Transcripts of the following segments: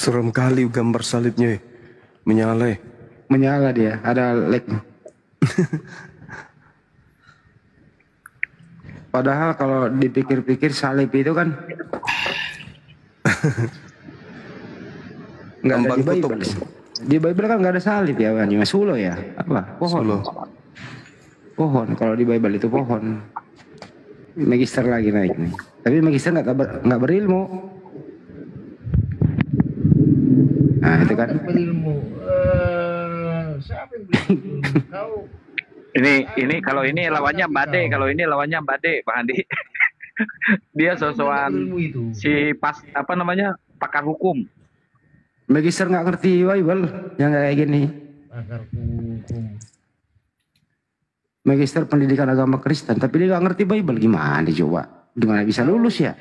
Serem kali gambar salibnya. Menyala. Menyala dia, ada lag. Padahal kalau dipikir-pikir salib itu kan nggak ada di Bible. Di Bible kan nggak ada salib ya, kan? Cuma sulo ya, apa? Pohon. Sulo. Pohon. Kalau di Bible itu pohon. Magister lagi naik nih. Tapi magister nggak berilmu. Nah itu kan. Berilmu. Siapa yang berilmu? Kau. Ini kalau ini lawannya Bade, kalau ini lawannya Bade, Bang Andi. Dia sosokan si apa namanya, pakar hukum. Magister nggak ngerti Bible yang kayak gini. Pakar hukum. Magister pendidikan agama Kristen, tapi dia nggak ngerti Bible, gimana coba? Gimana bisa lulus ya?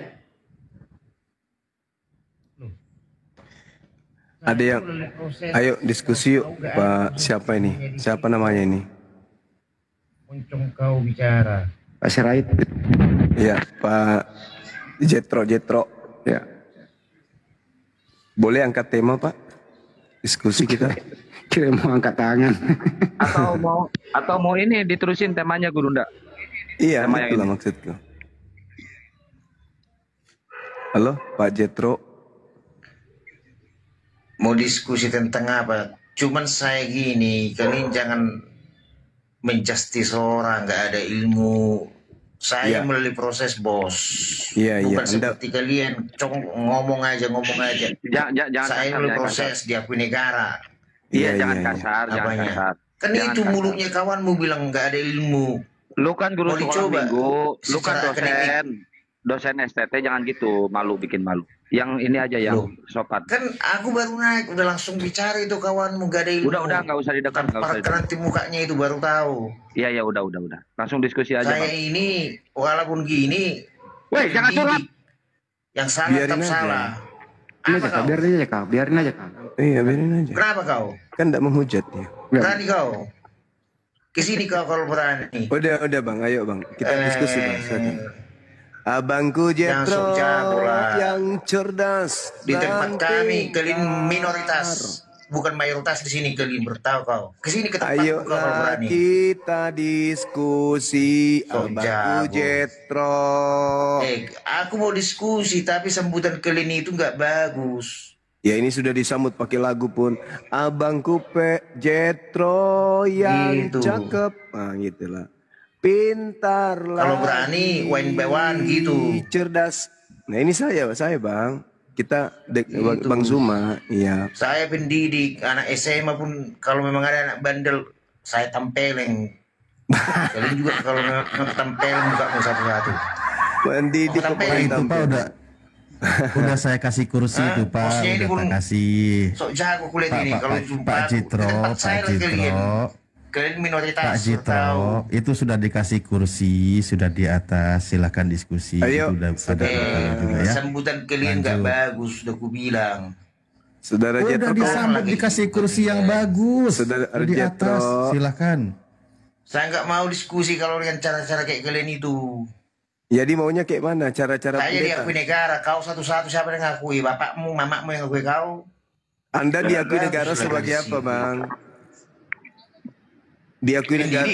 Ada yang, ayo diskusi yuk, Pak. Siapa ini? Siapa namanya ini? Moncong kau bicara. Pak Sirait. Iya, Pak Jetro. Ya. Boleh angkat tema, Pak? Diskusi kita. Kira mau angkat tangan. Atau mau ini diterusin temanya Gurunda. Iya, tema itulah maksudku. Halo, Pak Jetro. Mau diskusi tentang apa? Cuman saya gini, kalian jangan menjustis orang, nggak ada ilmu. Saya melalui proses, bos. Bukan seperti kalian, ngomong aja. Jangan saya melalui proses diakui negara. Iya, jangan kasar. Kan jangan itu kasar. Mulutnya kawanmu bilang nggak ada ilmu. Lu kan guru sekolah minggu, lu kan dosen STT, jangan gitu, bikin malu. Yang ini aja yang sopan. Kan aku baru naik, udah langsung bicara itu kawanmu, gak ada ilmu. Udah, nggak usah didekat. Nanti mukanya itu baru tahu. Iya, udah. Langsung diskusi aja. Saya ini, walaupun gini. Woi, jangan curhat. Yang salah tetap salah. Biarin aja kau. Iya, biarin aja. Kenapa kau? Kan tidak menghujat ya. Berani kau? Kesini kau kalau berani. Udah Bang, ayo Bang. Kita diskusi Bang. Abangku Jetro yang cerdas. Di tempat kami kalian minoritas, bukan mayoritas di sini, kalian bertahu kau. Kesini ke tempat ayo kau kalau berani. Kita diskusi. Abangku Jetro. Aku mau diskusi tapi sambutan kalian itu nggak bagus. Ya ini sudah disambut pakai lagu pun. Abangku Jetro yang cakep. Nah gitulah. Pintar lah. Kalau berani one by one gitu. Cerdas. Nah ini saya Bang. Kita Bang Zuma. Iya. Saya pendidik anak SMA pun kalau memang ada anak bandel saya tempeleng. Kalian juga kalau tempeleng buka satu-satu. Pendidik itu Pak udah saya kasih kursi itu Pak. Udah tak kasih. Sok jago kulit ini kalau jumpa Pak Jitro. Kalian minoritas. Pak Jitro, itu sudah dikasih kursi, sudah di atas, silahkan diskusi. Ayo. Itu sudah juga ya. Sambutan kalian nggak bagus, sudah ku bilang. Saudara Jitro, udah disambut dikasih kursi yang bagus. Saudara di atas, silahkan. Saya nggak mau diskusi kalau dengan cara-cara kayak kalian itu. Jadi maunya kayak mana cara-cara? Saya diakui negara, kau satu-satu siapa yang ngakui? Bapakmu, mamamu yang ngakui kau? Anda diakui negara sebagai apa, Bang? Diakui negara.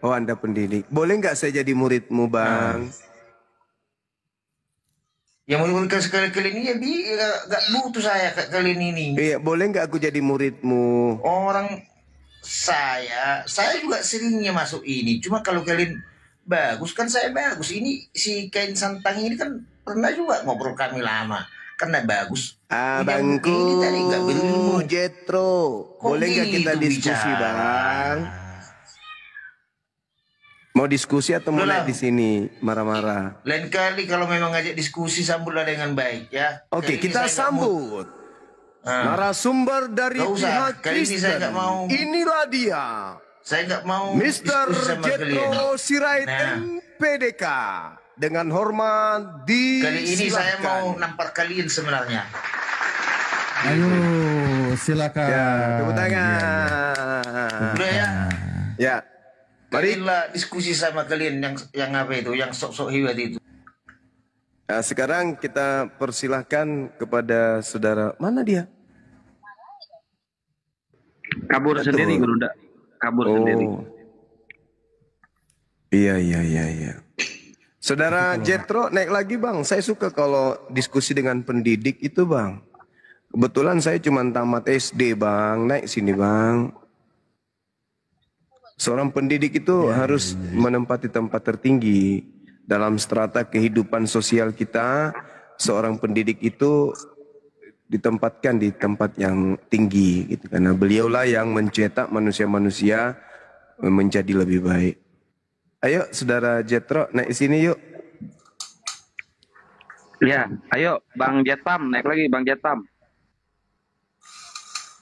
Oh, Anda pendidik. Boleh nggak saya jadi muridmu, Bang? Ya murid kalian ini ya nggak butuh saya kalian ini. Iya, boleh nggak aku jadi muridmu? Orang saya juga seringnya masuk ini. Cuma kalau kalian bagus kan saya bagus. Ini si kain santang ini kan pernah juga ngobrol kami lama. Karena bagus. Abangku Jetro. Boleh nggak kita diskusi, Bang? Mau diskusi atau mulai di sini marah-marah? Lain kali kalau memang ngajak diskusi sambutlah dengan baik ya. Oke, kita sambut narasumber dari pihak Kristen. Inilah dia. Saya nggak mau Mr. Jetro Sirait MPDK. Dengan hormat kali ini saya mau nampar kalian sebenarnya. Ayo, silakan. Ya, tepuk tangan. Udah ya. Ya. Marilah diskusi sama kalian yang apa itu, yang sok-sok hebat itu. Nah, sekarang kita persilahkan kepada saudara, mana dia? Kabur Betul. sendiri Guru Nda. Kabur sendiri. Iya. Saudara Jetro naik lagi bang. Saya suka kalau diskusi dengan pendidik itu bang. Kebetulan saya cuma tamat SD bang. Naik sini bang. Seorang pendidik itu harus menempati tempat tertinggi dalam strata kehidupan sosial kita. Seorang pendidik itu ditempatkan di tempat yang tinggi gitu, karena beliaulah yang mencetak manusia-manusia menjadi lebih baik. Ayo saudara Jetro naik sini yuk. Ya, ayo Bang Jetpam naik lagi Bang Jetpam.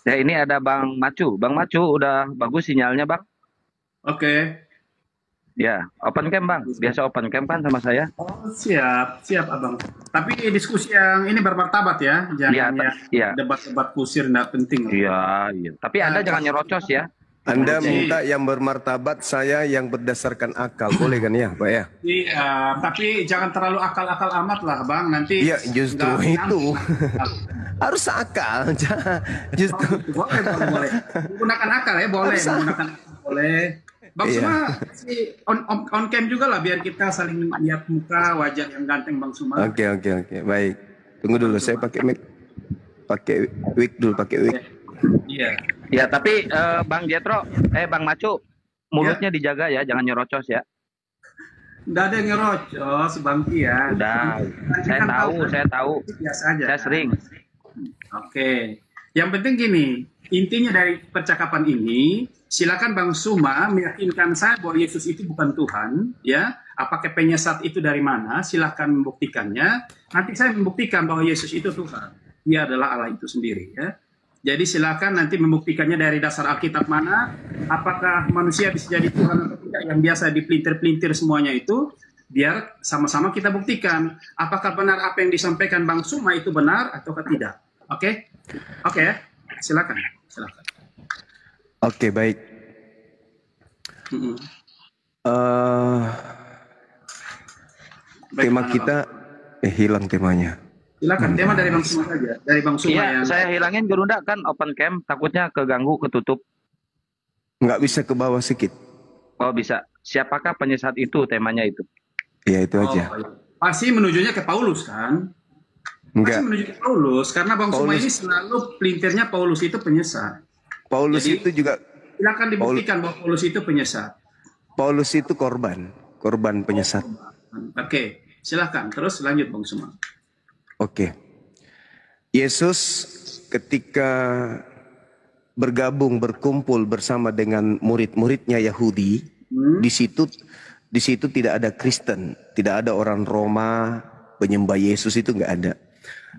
Ya ini ada Bang Macu. Bang Macu udah bagus sinyalnya Bang. Oke. Ya, open cam Bang. Biasa open cam kan sama saya. Oh, siap Abang. Tapi diskusi yang ini bermartabat ya, jangan debat-debat kusir nggak penting. Iya. Tapi Anda jangan nyerocos ya. Anda minta yang bermartabat, saya yang berdasarkan akal, boleh kan ya Pak ya? Iya, tapi jangan terlalu akal-akal amat lah Bang, nanti. Iya, justru itu. Harus akal. Justru. Boleh. Menggunakan akal ya, boleh. Menggunakan akal, boleh. Bang Suma on cam juga lah biar kita saling lihat muka wajah yang ganteng Bang Suma. Oke. Baik. Tunggu dulu saya pakai mic. Pakai wig dulu, pakai wig. Iya. Ya, tapi Bang Jetro, Bang Macu, mulutnya dijaga ya, jangan nyerocos ya. Nggak ada yang nyerocos, Bang ya. Udah, saya tahu. Biasa aja. Saya sering. Oke. Yang penting gini, intinya dari percakapan ini, silakan Bang Suma meyakinkan saya bahwa Yesus itu bukan Tuhan, ya. Apakah penyesat itu dari mana? Silakan membuktikannya. Nanti saya membuktikan bahwa Yesus itu Tuhan. Dia adalah Allah itu sendiri, ya. Jadi silakan nanti membuktikannya dari dasar Alkitab mana. Apakah manusia bisa jadi Tuhan atau tidak? Yang biasa dipelintir-pelintir semuanya itu, biar sama-sama kita buktikan. Apakah benar apa yang disampaikan Bang Suma itu benar atau tidak? Oke? Oke ya? Silakan. Oke, baik. Tema kita hilang temanya. Silakan, tema dari Bang Suma saja. Dari Bang Suma yang... Saya hilangin Guru Nda kan open cam, takutnya keganggu, ketutup. Nggak bisa ke bawah sedikit. Oh bisa. Siapakah penyesat itu, temanya itu? Ya itu aja. Pasti menujunya ke Paulus kan? Enggak. Pasti menuju ke Paulus, karena Bang Suma ini selalu pelintirnya Paulus itu penyesat. Paulus Jadi, itu juga... Silakan dibuktikan bahwa Paulus itu penyesat. Paulus itu korban penyesat. Oke, silakan. Terus lanjut Bang Suma. Oke. Yesus ketika berkumpul bersama dengan murid-muridnya Yahudi, di situ tidak ada Kristen, tidak ada orang Roma penyembah Yesus, itu nggak ada.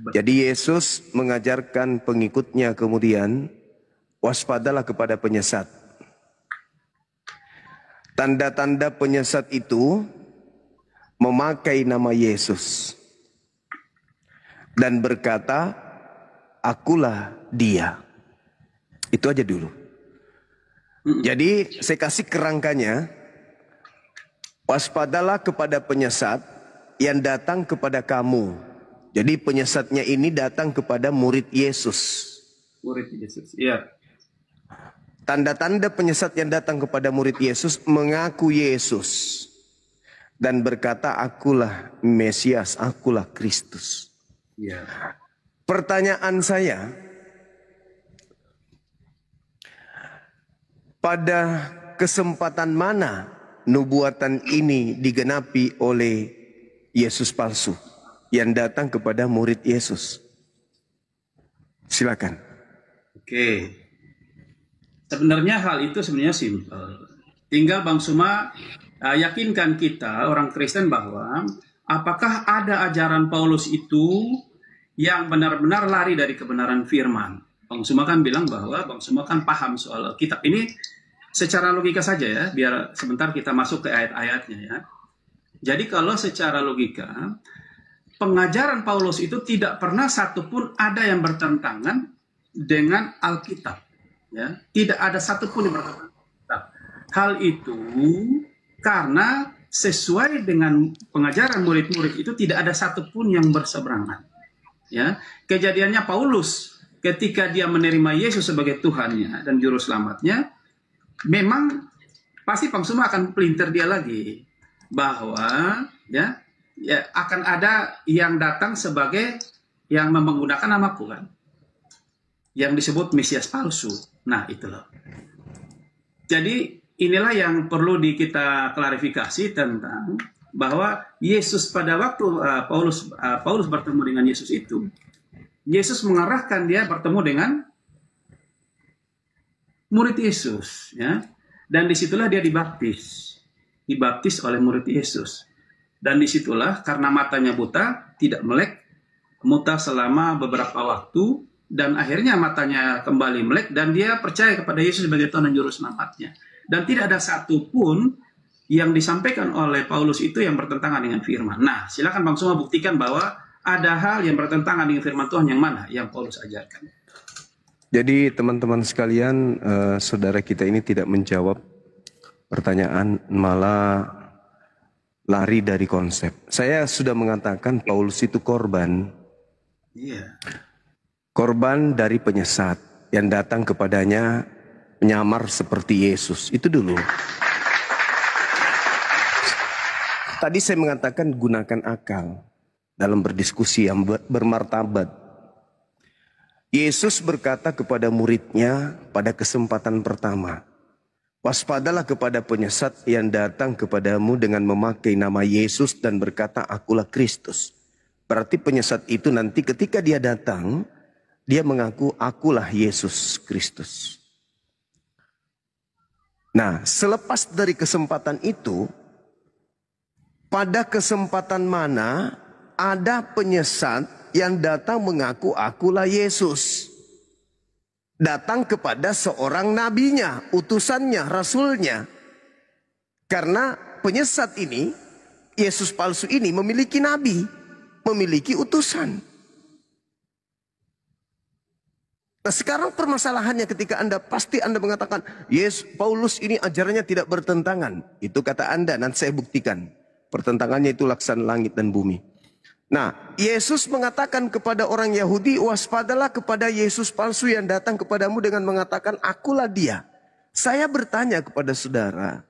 Jadi Yesus mengajarkan pengikutnya kemudian, waspadalah kepada penyesat. Tanda-tanda penyesat itu memakai nama Yesus dan berkata, akulah dia. Itu aja dulu. Jadi saya kasih kerangkanya, waspadalah kepada penyesat yang datang kepada kamu. Jadi penyesatnya ini datang kepada murid Yesus. Murid Yesus, iya. Tanda-tanda penyesat yang datang kepada murid Yesus mengaku Yesus dan berkata, akulah Mesias, akulah Kristus. Iya. Pertanyaan saya, pada kesempatan mana nubuatan ini digenapi oleh Yesus palsu yang datang kepada murid Yesus? Silakan. Oke. Sebenarnya hal itu sebenarnya simpel. Tinggal Bang Suma yakinkan kita orang Kristen bahwa apakah ada ajaran Paulus itu yang benar-benar lari dari kebenaran firman. Bang Suma kan bilang bahwa Bang Suma kan paham soal kitab ini secara logika saja ya, biar sebentar kita masuk ke ayat-ayatnya ya. Jadi kalau secara logika, pengajaran Paulus itu tidak pernah satupun ada yang bertentangan dengan Alkitab. Ya. Tidak ada satupun yang bertentangan dengan Alkitab. Hal itu karena sesuai dengan pengajaran murid-murid itu tidak ada satupun yang berseberangan. Ya. Kejadiannya Paulus ketika dia menerima Yesus sebagai Tuhannya dan Juru Selamatnya, memang pasti Bang Suma akan pelintir dia lagi bahwa ya akan ada yang datang sebagai yang menggunakan namaku kan, yang disebut Mesias palsu. Nah itulah. Jadi inilah yang perlu kita klarifikasi tentang bahwa Yesus pada waktu Paulus bertemu dengan Yesus itu, Yesus mengarahkan dia bertemu dengan murid Yesus, ya, dan disitulah dia dibaptis oleh murid Yesus, dan disitulah karena matanya buta tidak melek, muta selama beberapa waktu, dan akhirnya matanya kembali melek dan dia percaya kepada Yesus sebagai Tuhan dan Juru Selamatnya. Dan tidak ada satupun yang disampaikan oleh Paulus itu yang bertentangan dengan firman. Nah, silakan Bang Suma buktikan bahwa ada hal yang bertentangan dengan firman Tuhan yang mana yang Paulus ajarkan. Jadi teman-teman sekalian, saudara kita ini tidak menjawab pertanyaan, malah lari dari konsep. Saya sudah mengatakan Paulus itu korban. Iya. Korban dari penyesat yang datang kepadanya menyamar seperti Yesus. Itu dulu. Tadi saya mengatakan gunakan akal dalam berdiskusi yang bermartabat. Yesus berkata kepada muridnya pada kesempatan pertama, waspadalah kepada penyesat yang datang kepadamu dengan memakai nama Yesus dan berkata, akulah Kristus. Berarti penyesat itu nanti ketika dia datang, dia mengaku akulah Yesus Kristus. Nah, selepas dari kesempatan itu, pada kesempatan mana ada penyesat yang datang mengaku akulah Yesus. Datang kepada seorang nabinya, utusannya, rasulnya. Karena penyesat ini, Yesus palsu ini memiliki nabi, memiliki utusan. Nah sekarang permasalahannya ketika pasti Anda mengatakan, yes, Paulus ini ajarannya tidak bertentangan. Itu kata Anda, nanti saya buktikan. Pertentangannya itu laksana langit dan bumi. Nah, Yesus mengatakan kepada orang Yahudi, waspadalah kepada Yesus palsu yang datang kepadamu dengan mengatakan, akulah dia. Saya bertanya kepada saudara,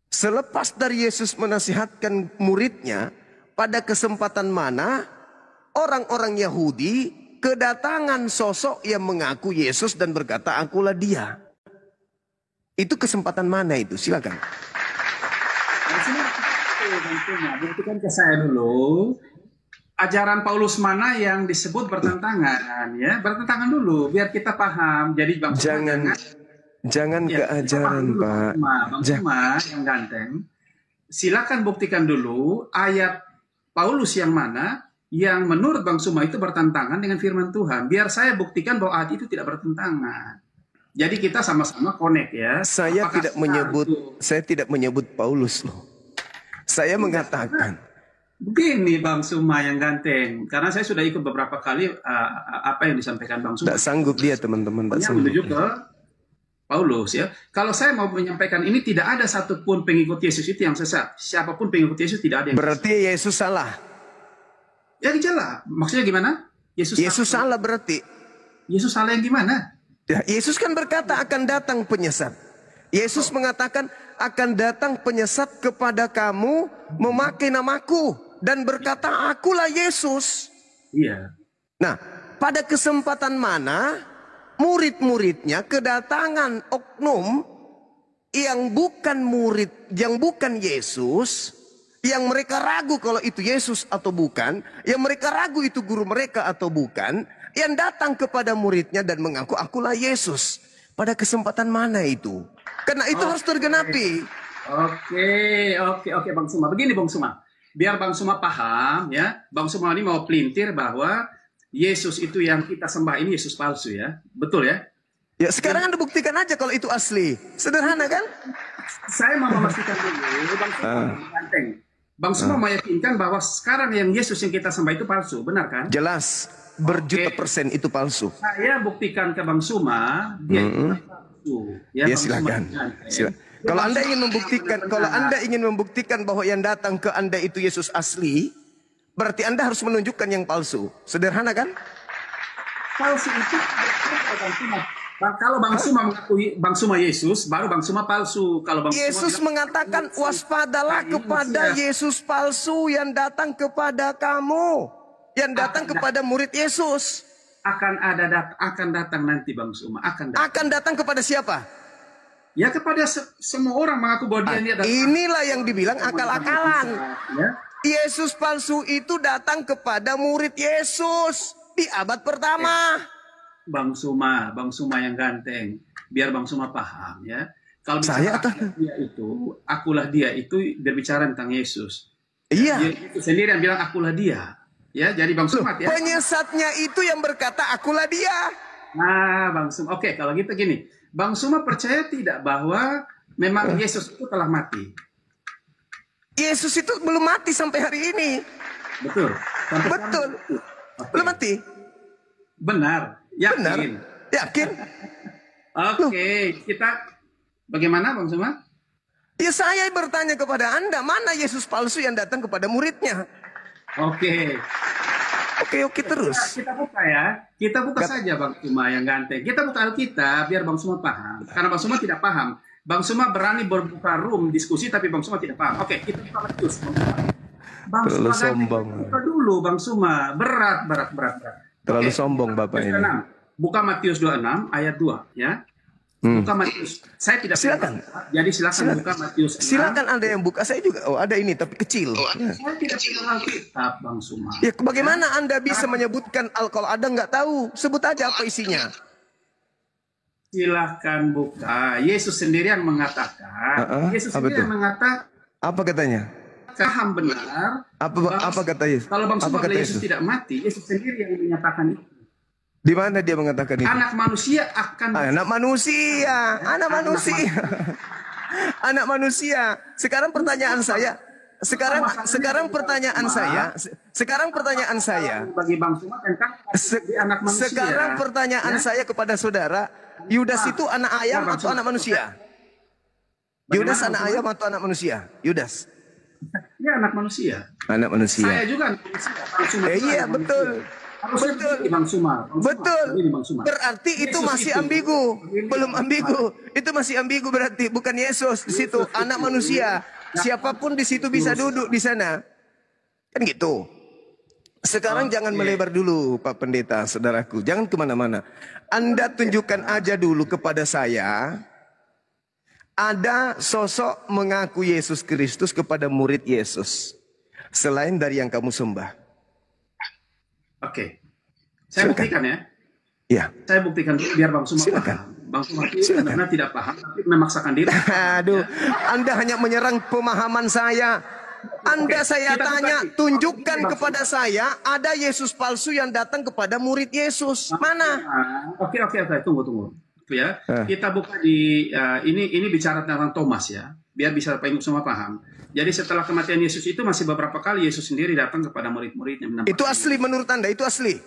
selepas dari Yesus menasihatkan muridnya, pada kesempatan mana orang-orang Yahudi kedatangan sosok yang mengaku Yesus dan berkata, akulah dia. Itu kesempatan mana itu? Silakan. Buktikan ke saya dulu ajaran Paulus mana yang disebut bertentangan, ya, bertentangan dulu biar kita paham. Jadi Bang jangan ke ajaran dulu, Pak. Bang Suma yang ganteng, silakan buktikan dulu ayat Paulus yang mana yang menurut Bang Suma itu bertentangan dengan firman Tuhan. Biar saya buktikan bahwa ayat itu tidak bertentangan. Jadi kita sama-sama connect ya. Saya tidak menyebut Paulus loh. Saya mengatakan begini Bang Suma yang ganteng, karena saya sudah ikut beberapa kali apa yang disampaikan Bang Suma. Tidak sanggup dia teman-teman. Menuju ke Paulus ya. Kalau saya mau menyampaikan ini tidak ada satupun pengikut Yesus itu yang sesat. Siapapun pengikut Yesus tidak ada yang berarti sesat. Yesus salah. Ya jelas. Maksudnya gimana? Yesus salah berarti. Yesus salah yang gimana? Ya, Yesus kan berkata akan datang penyesat. Yesus mengatakan akan datang penyesat kepada kamu memakai namaku dan berkata akulah Yesus. Iya. Nah, pada kesempatan mana murid-muridnya kedatangan oknum yang bukan murid, yang bukan Yesus, yang mereka ragu kalau itu Yesus atau bukan, yang mereka ragu itu guru mereka atau bukan, yang datang kepada muridnya dan mengaku akulah Yesus. Pada kesempatan mana itu? Karena itu harus tergenapi. Oke, Bang Suma. Begini Bang Suma, biar Bang Suma paham ya. Bang Suma ini mau pelintir bahwa Yesus itu yang kita sembah ini Yesus palsu ya. Betul ya? Ya sekarang Anda buktikan aja kalau itu asli. Sederhana kan? Saya mau memastikan dulu Bang Suma ganteng. Bang Suma meyakinkan bahwa sekarang yang Yesus yang kita sembah itu palsu, benar kan? Jelas, berjuta persen itu palsu. Saya buktikan ke Bang Suma, dia itu palsu. Ya silakan. Kalau Anda ingin membuktikan, bahwa yang datang ke Anda itu Yesus asli, berarti Anda harus menunjukkan yang palsu. Sederhana kan? palsu itu kalau Bang Suma mengakui Bang Suma Yesus, baru Bang Suma palsu. Kalau Bang Yesus Suma mengatakan waspadalah kepada Yesus palsu yang datang kepada kamu, yang datang kepada murid Yesus. Akan datang nanti Bang Suma, akan datang kepada siapa? Ya kepada semua orang mengaku bahwa dia datang. Inilah yang dibilang akal-akalan. Ya. Yesus palsu itu datang kepada murid Yesus di abad pertama. Bang Suma yang ganteng, biar Bang Suma paham ya. Kalau saya akulah dia itu berbicara tentang Yesus. Iya. Dia itu sendiri yang bilang akulah dia. Ya, jadi Bang Suma ya. Penyesatnya itu yang berkata akulah dia. Nah, Bang Suma. Oke, kalau gitu gini. Bang Suma percaya tidak bahwa memang Yesus itu telah mati? Yesus itu belum mati sampai hari ini. Betul. Betul. Belum mati. Benar. Yakin. Benar. Yakin. Oke, kita bagaimana Bang Suma? Ya saya bertanya kepada Anda, mana Yesus palsu yang datang kepada muridnya? Oke terus. Kita buka ya. Kita buka saja Bang Suma yang ganteng. Kita buka Alkitab biar Bang Suma paham. Karena Bang Suma tidak paham. Bang Suma berani berbuka room diskusi tapi Bang Suma tidak paham. Oke, kita buka Matius. Bang Suma sombong. Buka dulu Bang Suma. Berat. Terlalu sombong Bapak ini. Buka Matius 26 ayat 2 ya. Buka Matius. Saya tidak silakan. Jadi silakan buka Matius 6. Silakan Anda yang buka. Saya juga. Oh, ada ini tapi kecil. Saya tidak pegang Alkitab Bang Suma. Ya bagaimana Anda bisa menyebutkan kalau Anda nggak tahu? Sebut aja apa isinya. Silakan buka. Yesus sendiri yang mengatakan. Yesus sendiri yang mengatakan. Apa katanya? Paham benar. Apa kata Yesus? Kalau Bang Suma Yesus tidak mati, Yesus sendiri yang menyatakan itu. Di mana dia mengatakan itu? Anak manusia akan. Anak manusia. Sekarang pertanyaan saya. Sekarang pertanyaan saya. Bagi Bang Suma tentang anak manusia. Sekarang pertanyaan saya kepada saudara, Yudas itu anak ayam atau anak manusia? Yudas anak ayam atau anak manusia? Yudas. Ya anak manusia. Anak manusia. Saya juga anak manusia. Iya betul. Betul. Berarti itu masih ambigu. Belum ambigu. Itu masih ambigu berarti bukan Yesus di situ, anak manusia. Siapapun di situ bisa duduk di sana. Kan gitu. Sekarang jangan melebar dulu Pak Pendeta, saudaraku. Jangan kemana-mana. Anda tunjukkan aja dulu kepada saya. Ada sosok mengaku Yesus Kristus kepada murid Yesus. Selain dari yang kamu sembah. Oke. Saya buktikan ya. Iya. Saya buktikan biar Bang Suma paham. Bang Suma karena tidak paham tapi memaksakan diri. Aduh, Anda hanya menyerang pemahaman saya. Saya tanya, tunjukkan kepada saya ada Yesus palsu yang datang kepada murid Yesus. Mana? Oke, tunggu. Ya. Kita buka di ini bicara tentang Thomas ya. Biar bisa Pak Suma paham. Jadi setelah kematian Yesus itu masih beberapa kali Yesus sendiri datang kepada murid-muridnya. Itu asli menurut Anda? Itu asli?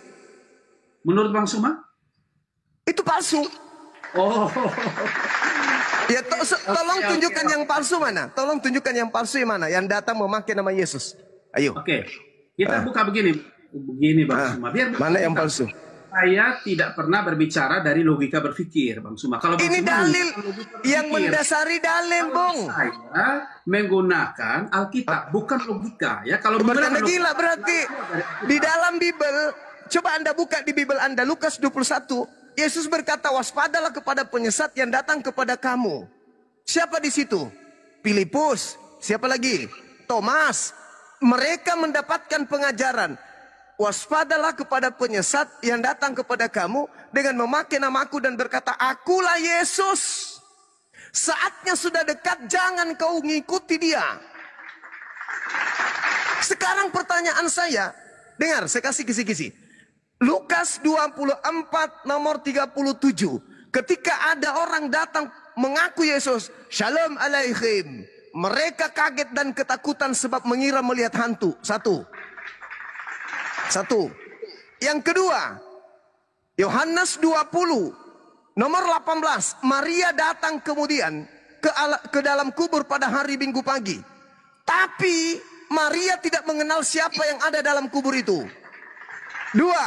Menurut Bang Suma? Itu palsu. Oh. Ya tolong tunjukkan yang palsu mana? Tolong tunjukkan yang palsu yang mana? Yang datang memakai nama Yesus. Ayo. Oke. Kita buka begini Bang Suma. Biar mana yang palsu? Saya tidak pernah berbicara dari logika berpikir, Bang Suma. Kalau Bang ini Suma dalil yang mendasari dalil, Bung. Saya menggunakan Alkitab, bukan logika. Ya, kalau Anda gila berarti di dalam Bible. Coba Anda buka di Bible Anda Lukas 21. Yesus berkata, waspadalah kepada penyesat yang datang kepada kamu. Siapa di situ? Filipus. Siapa lagi? Thomas. Mereka mendapatkan pengajaran. Waspadalah kepada penyesat yang datang kepada kamu dengan memakai namaku dan berkata, akulah Yesus. Saatnya sudah dekat, jangan kau ngikuti dia. Sekarang pertanyaan saya, dengar, saya kasih kisi-kisi. Lukas 24 nomor 37. Ketika ada orang datang mengaku Yesus, Shalom Aleichem. Mereka kaget dan ketakutan sebab mengira melihat hantu. Satu. Yang kedua, Yohanes 20 nomor 18. Maria datang kemudian ke dalam kubur pada hari Minggu pagi. Tapi Maria tidak mengenal siapa yang ada dalam kubur itu. Dua,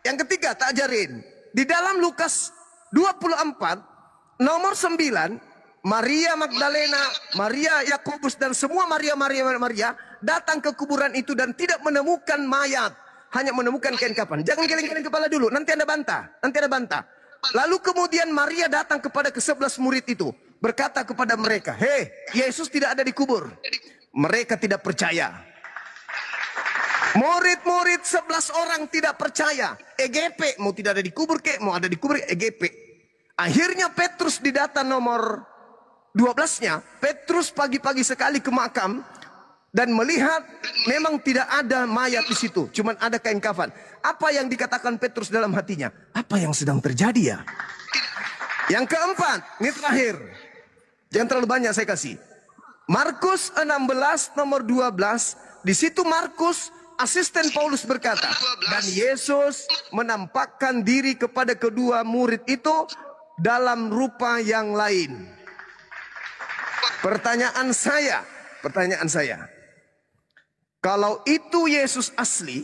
Yang ketiga, tak ajarin. Di dalam Lukas 24, nomor 9, Maria Magdalena, Maria Yakobus, dan semua Maria datang ke kuburan itu dan tidak menemukan mayat. Hanya menemukan kain kafan. Jangan geleng-geleng kepala dulu, nanti Anda bantah. Lalu kemudian Maria datang kepada ke-11 murid itu. Berkata kepada mereka, "Hei, Yesus tidak ada di kubur." Mereka tidak percaya. Murid-murid 11 orang tidak percaya. EGP, mau tidak ada di kubur kek, mau ada di kubur, EGP. Akhirnya Petrus di data nomor 12-nya, Petrus pagi-pagi sekali ke makam dan melihat memang tidak ada mayat di situ, cuman ada kain kafan. Apa yang dikatakan Petrus dalam hatinya? Apa yang sedang terjadi ya? Yang keempat, ini terakhir. Jangan terlalu banyak saya kasih. Markus 16 nomor 12, di situ Markus asisten Paulus berkata, dan Yesus menampakkan diri kepada kedua murid itu dalam rupa yang lain. Pertanyaan saya, kalau itu Yesus asli,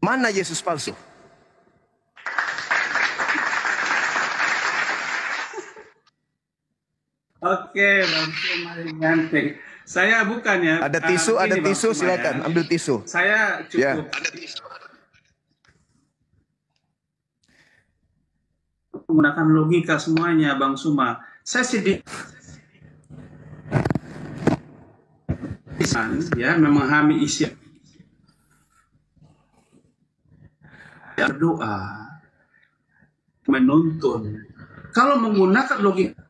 mana Yesus palsu? Oke, Bang Suma Ganteng. Saya bukan ya. Ada tisu, silakan ambil tisu. Saya cukup menggunakan logika semuanya, Bang Suma. Saya sedih ya memahami isi berdoa, menuntun. Kalau menggunakan logika,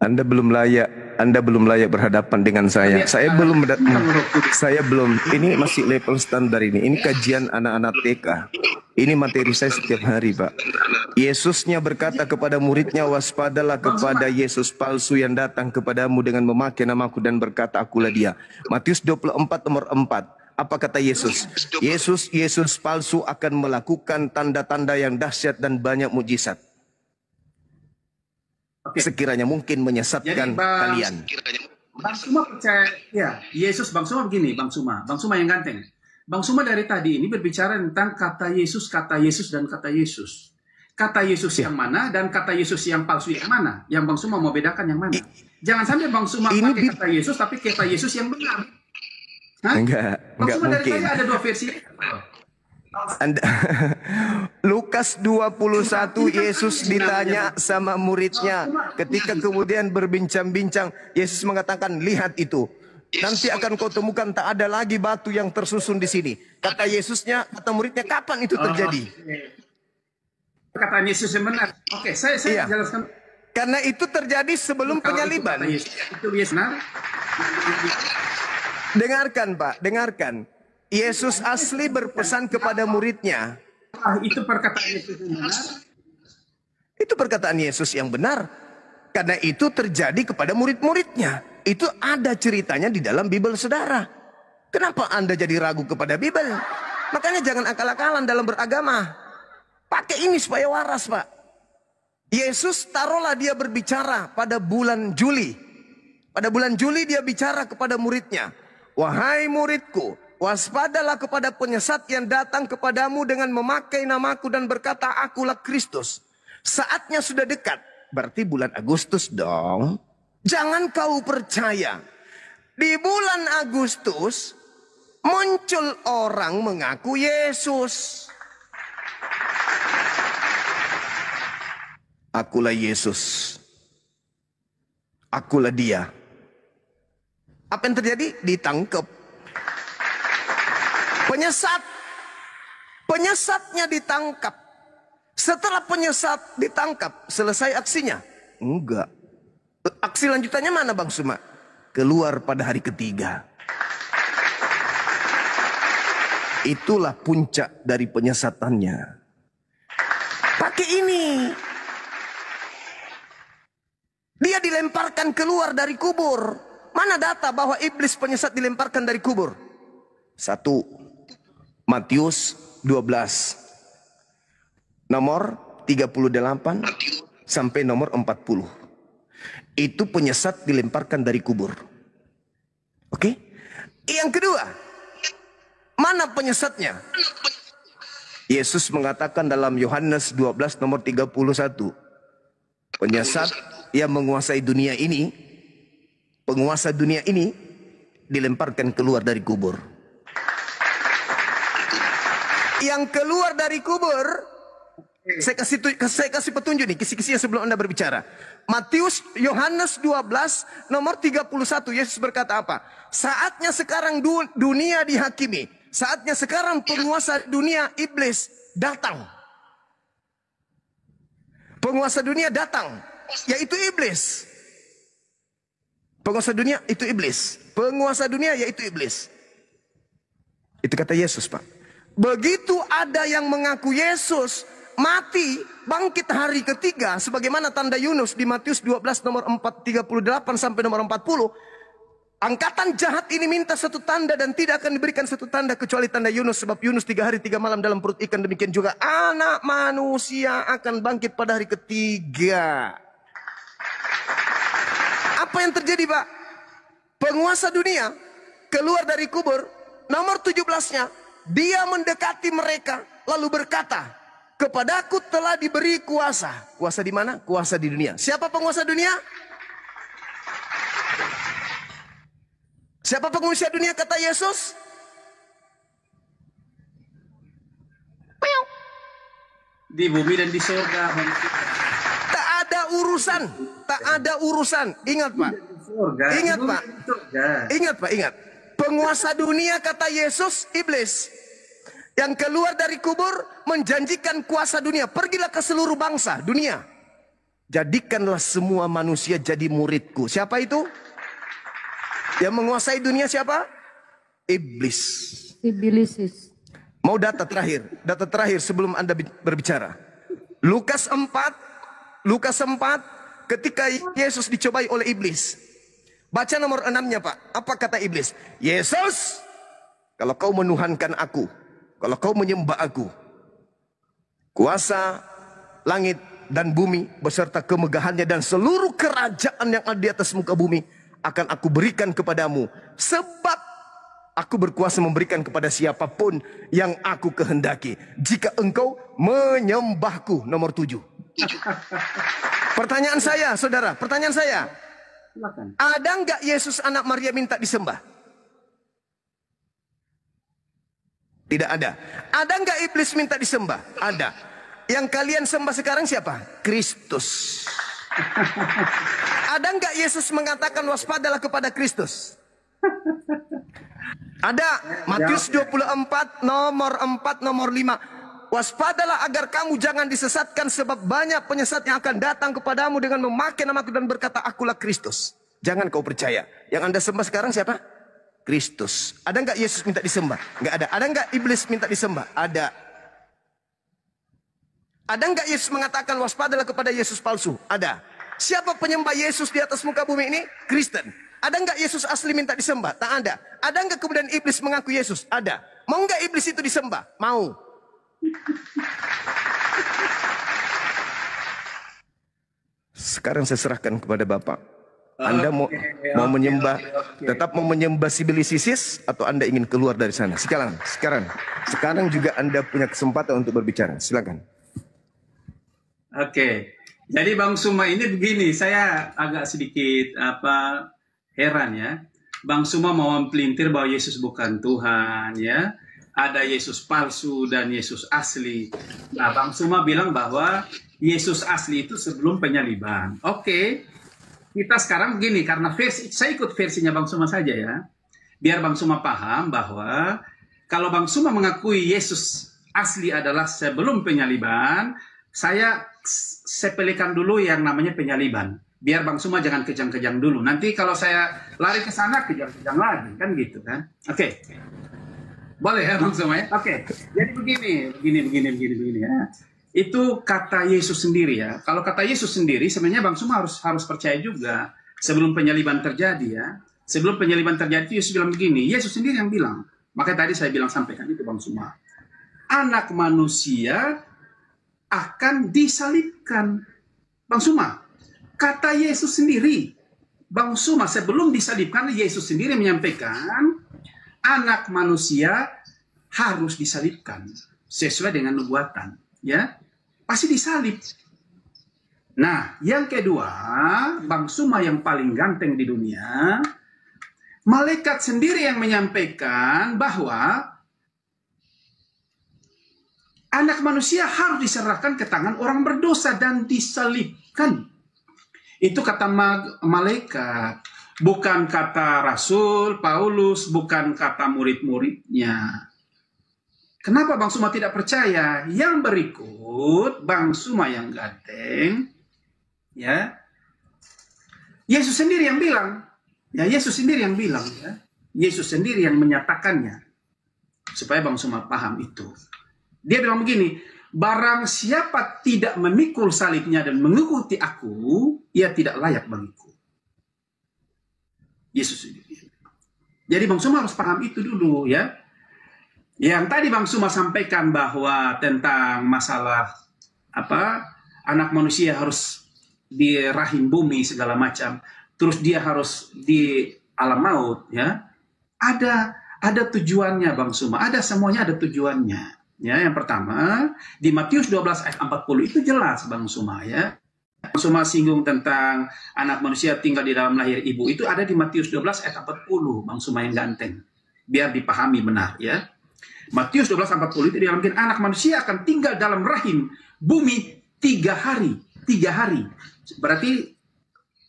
Anda belum layak berhadapan dengan saya. Saya belum. Ini masih level standar ini. Ini kajian anak-anak TK. Ini materi saya setiap hari, Pak. Yesusnya berkata kepada muridnya, waspadalah kepada Yesus palsu yang datang kepadamu dengan memakai namaku dan berkata, akulah dia. Matius 24 nomor 4. Apa kata Yesus? Yesus palsu akan melakukan tanda-tanda yang dahsyat dan banyak mujizat. Sekiranya mungkin menyesatkan kalian. Bang Suma percaya, ya Yesus, Bang Suma begini, Bang Suma yang ganteng. Bang Suma dari tadi ini berbicara tentang kata Yesus, dan kata Yesus. Kata Yesus yang mana dan kata Yesus yang palsu yang mana? Yang Bang Suma mau bedakan yang mana? Jangan sampai Bang Suma pakai kata Yesus tapi kata Yesus yang benar. Hah? Enggak Suma mungkin. dari tadi ada dua versi. Lukas 21 Yesus ditanya sama muridnya, ketika kemudian berbincang-bincang, Yesus mengatakan, lihat itu, nanti akan kau temukan tak ada lagi batu yang tersusun di sini. Kata Yesusnya, kata muridnya, kapan itu terjadi? Perkataan Yesus yang benar. Oke, saya jelaskan. Karena itu terjadi sebelum penyaliban. Itu Yesus benar. Dengarkan, Pak, dengarkan. Yesus asli berpesan kepada muridnya. Itu perkataan Yesus yang benar. Itu perkataan Yesus yang benar. Karena itu terjadi kepada murid-muridnya. Itu ada ceritanya di dalam Bible, saudara. Kenapa Anda jadi ragu kepada Bible? Makanya jangan akal-akalan dalam beragama. Pakai ini supaya waras, Pak. Yesus taruhlah dia berbicara pada bulan Juli. Pada bulan Juli dia bicara kepada muridnya. Wahai muridku, waspadalah kepada penyesat yang datang kepadamu dengan memakai namaku dan berkata, akulah Kristus. Saatnya sudah dekat. Berarti bulan Agustus dong. Jangan kau percaya. Di bulan Agustus muncul orang mengaku Yesus. Akulah Yesus. Akulah dia. Apa yang terjadi? Ditangkap. Penyesatnya ditangkap. Setelah penyesat ditangkap, selesai aksinya? Enggak. Aksi lanjutannya mana, Bang Suma? Keluar pada hari ketiga. Itulah puncak dari penyesatannya. Pakai ini. Dia dilemparkan keluar dari kubur. Mana data bahwa iblis penyesat dilemparkan dari kubur? 1 Matius 12 nomor 38 sampai nomor 40. Itu penyesat dilemparkan dari kubur. Oke? Yang kedua, mana penyesatnya? Yesus mengatakan dalam Yohanes 12 nomor 31, penyesat yang menguasai dunia ini, penguasa dunia ini dilemparkan keluar dari kubur. Yang keluar dari kubur, saya kasih petunjuk nih, kisi-kisi sebelum Anda berbicara. Matius, Yohanes 12 nomor 31, Yesus berkata apa? Saatnya sekarang dunia dihakimi. Saatnya sekarang penguasa dunia iblis datang. Penguasa dunia datang, yaitu iblis. Penguasa dunia itu iblis. Penguasa dunia yaitu iblis. Itu kata Yesus, Pak. Begitu ada yang mengaku Yesus mati, bangkit hari ketiga, sebagaimana tanda Yunus di Matius 12 nomor 38 sampai nomor 40. Angkatan jahat ini minta satu tanda dan tidak akan diberikan satu tanda kecuali tanda Yunus. Sebab Yunus 3 hari 3 malam dalam perut ikan, demikian juga anak manusia akan bangkit pada hari ketiga. Apa yang terjadi, Pak? Penguasa dunia keluar dari kubur, nomor 17-nya, dia mendekati mereka lalu berkata, kepadaku telah diberi kuasa. Kuasa di mana? Kuasa di dunia. Siapa penguasa dunia? Siapa penguasa dunia kata Yesus? Di bumi dan di surga. Tak ada urusan. Tak ada urusan. Ingat, Pak. Ingat, Pak. Ingat, Pak. Ingat. Penguasa dunia kata Yesus, iblis. Yang keluar dari kubur menjanjikan kuasa dunia. Pergilah ke seluruh bangsa dunia. Jadikanlah semua manusia jadi muridku. Siapa itu? Yang menguasai dunia siapa? Iblis. Iblis. Mau data terakhir? Data terakhir sebelum Anda berbicara. Lukas 4 ketika Yesus dicobai oleh iblis. Baca nomor 6-nya, Pak. Apa kata iblis? Yesus, kalau kau menuhankan aku, kalau kau menyembah aku, kuasa langit dan bumi beserta kemegahannya dan seluruh kerajaan yang ada di atas muka bumi akan aku berikan kepadamu, sebab aku berkuasa memberikan kepada siapapun yang aku kehendaki, jika engkau menyembahku. Nomor 7. Pertanyaan saya, saudara, pertanyaan saya, ada nggak Yesus anak Maria minta disembah? Tidak ada. Ada nggak iblis minta disembah? Ada. Yang kalian sembah sekarang siapa? Kristus. Ada nggak Yesus mengatakan waspadalah kepada Kristus? Ada. Matius 24 nomor 4 nomor 5. Waspadalah agar kamu jangan disesatkan, sebab banyak penyesat yang akan datang kepadamu dengan memakai namaku dan berkata akulah Kristus. Jangan kau percaya. Yang Anda sembah sekarang siapa? Kristus. Ada nggak Yesus minta disembah? Nggak ada. Ada nggak iblis minta disembah? Ada. Ada nggak Yesus mengatakan waspadalah kepada Yesus palsu? Ada. Siapa penyembah Yesus di atas muka bumi ini? Kristen. Ada nggak Yesus asli minta disembah? Tak ada. Ada nggak kemudian iblis mengaku Yesus? Ada. Mau nggak iblis itu disembah? Mau. Sekarang saya serahkan kepada Bapak. Anda mau menyembah, tetap mau menyembah sibilisisis, atau Anda ingin keluar dari sana? Sekarang juga Anda punya kesempatan untuk berbicara. Silakan. Oke, jadi Bang Suma ini begini, saya agak sedikit heran ya. Bang Suma mau mempelintir bahwa Yesus bukan Tuhan ya. Ada Yesus palsu dan Yesus asli. Nah, Bang Suma bilang bahwa Yesus asli itu sebelum penyaliban. Oke, kita sekarang begini, karena saya ikut versinya Bang Suma saja ya. Biar Bang Suma paham bahwa kalau Bang Suma mengakui Yesus asli adalah sebelum penyaliban, saya sepelekan dulu yang namanya penyaliban. Biar Bang Suma jangan kejang-kejang dulu. Nanti kalau saya lari ke sana, kejang-kejang lagi. Kan gitu kan. Oke. Boleh ya Bang Suma ya? Oke. Jadi begini ya. Itu kata Yesus sendiri ya. Kalau kata Yesus sendiri, sebenarnya Bang Suma harus percaya juga. Sebelum penyaliban terjadi ya. Sebelum penyaliban terjadi, Yesus bilang begini. Yesus sendiri yang bilang. Makanya tadi saya bilang sampaikan itu Bang Suma. Anak manusia akan disalibkan. Bang Suma, kata Yesus sendiri. Bang Suma, sebelum disalibkan, Yesus sendiri menyampaikan anak manusia harus disalibkan sesuai dengan nubuatan, ya. Pasti disalib. Nah, yang kedua, Bang Suma yang paling ganteng di dunia, malaikat sendiri yang menyampaikan bahwa anak manusia harus diserahkan ke tangan orang berdosa dan disalibkan. Itu kata malaikat, bukan kata Rasul Paulus, bukan kata murid-muridnya. Kenapa Bang Suma tidak percaya? Yang berikut, Bang Suma yang ganteng, ya, Yesus sendiri yang bilang, ya, Yesus sendiri yang bilang, ya, Yesus sendiri yang menyatakannya, supaya Bang Suma paham itu. Dia bilang begini, barang siapa tidak memikul salibnya dan mengikuti aku, ia tidak layak bagiku. Yesus sendiri. Jadi Bang Suma harus paham itu dulu, ya. Yang tadi Bang Suma sampaikan bahwa tentang masalah apa, anak manusia harus di rahim bumi segala macam, terus dia harus di alam maut, ya. Ada tujuannya Bang Suma, semuanya ada tujuannya. Ya, yang pertama di Matius 12 ayat 40 itu jelas Bang Suma, ya. Bang Suma singgung tentang anak manusia tinggal di dalam lahir ibu, itu ada di Matius 12 ayat 40 Bang Suma yang ganteng. Biar dipahami benar, ya. Matius 12:40 itu dialami anak manusia akan tinggal dalam rahim bumi 3 hari. 3 hari. Berarti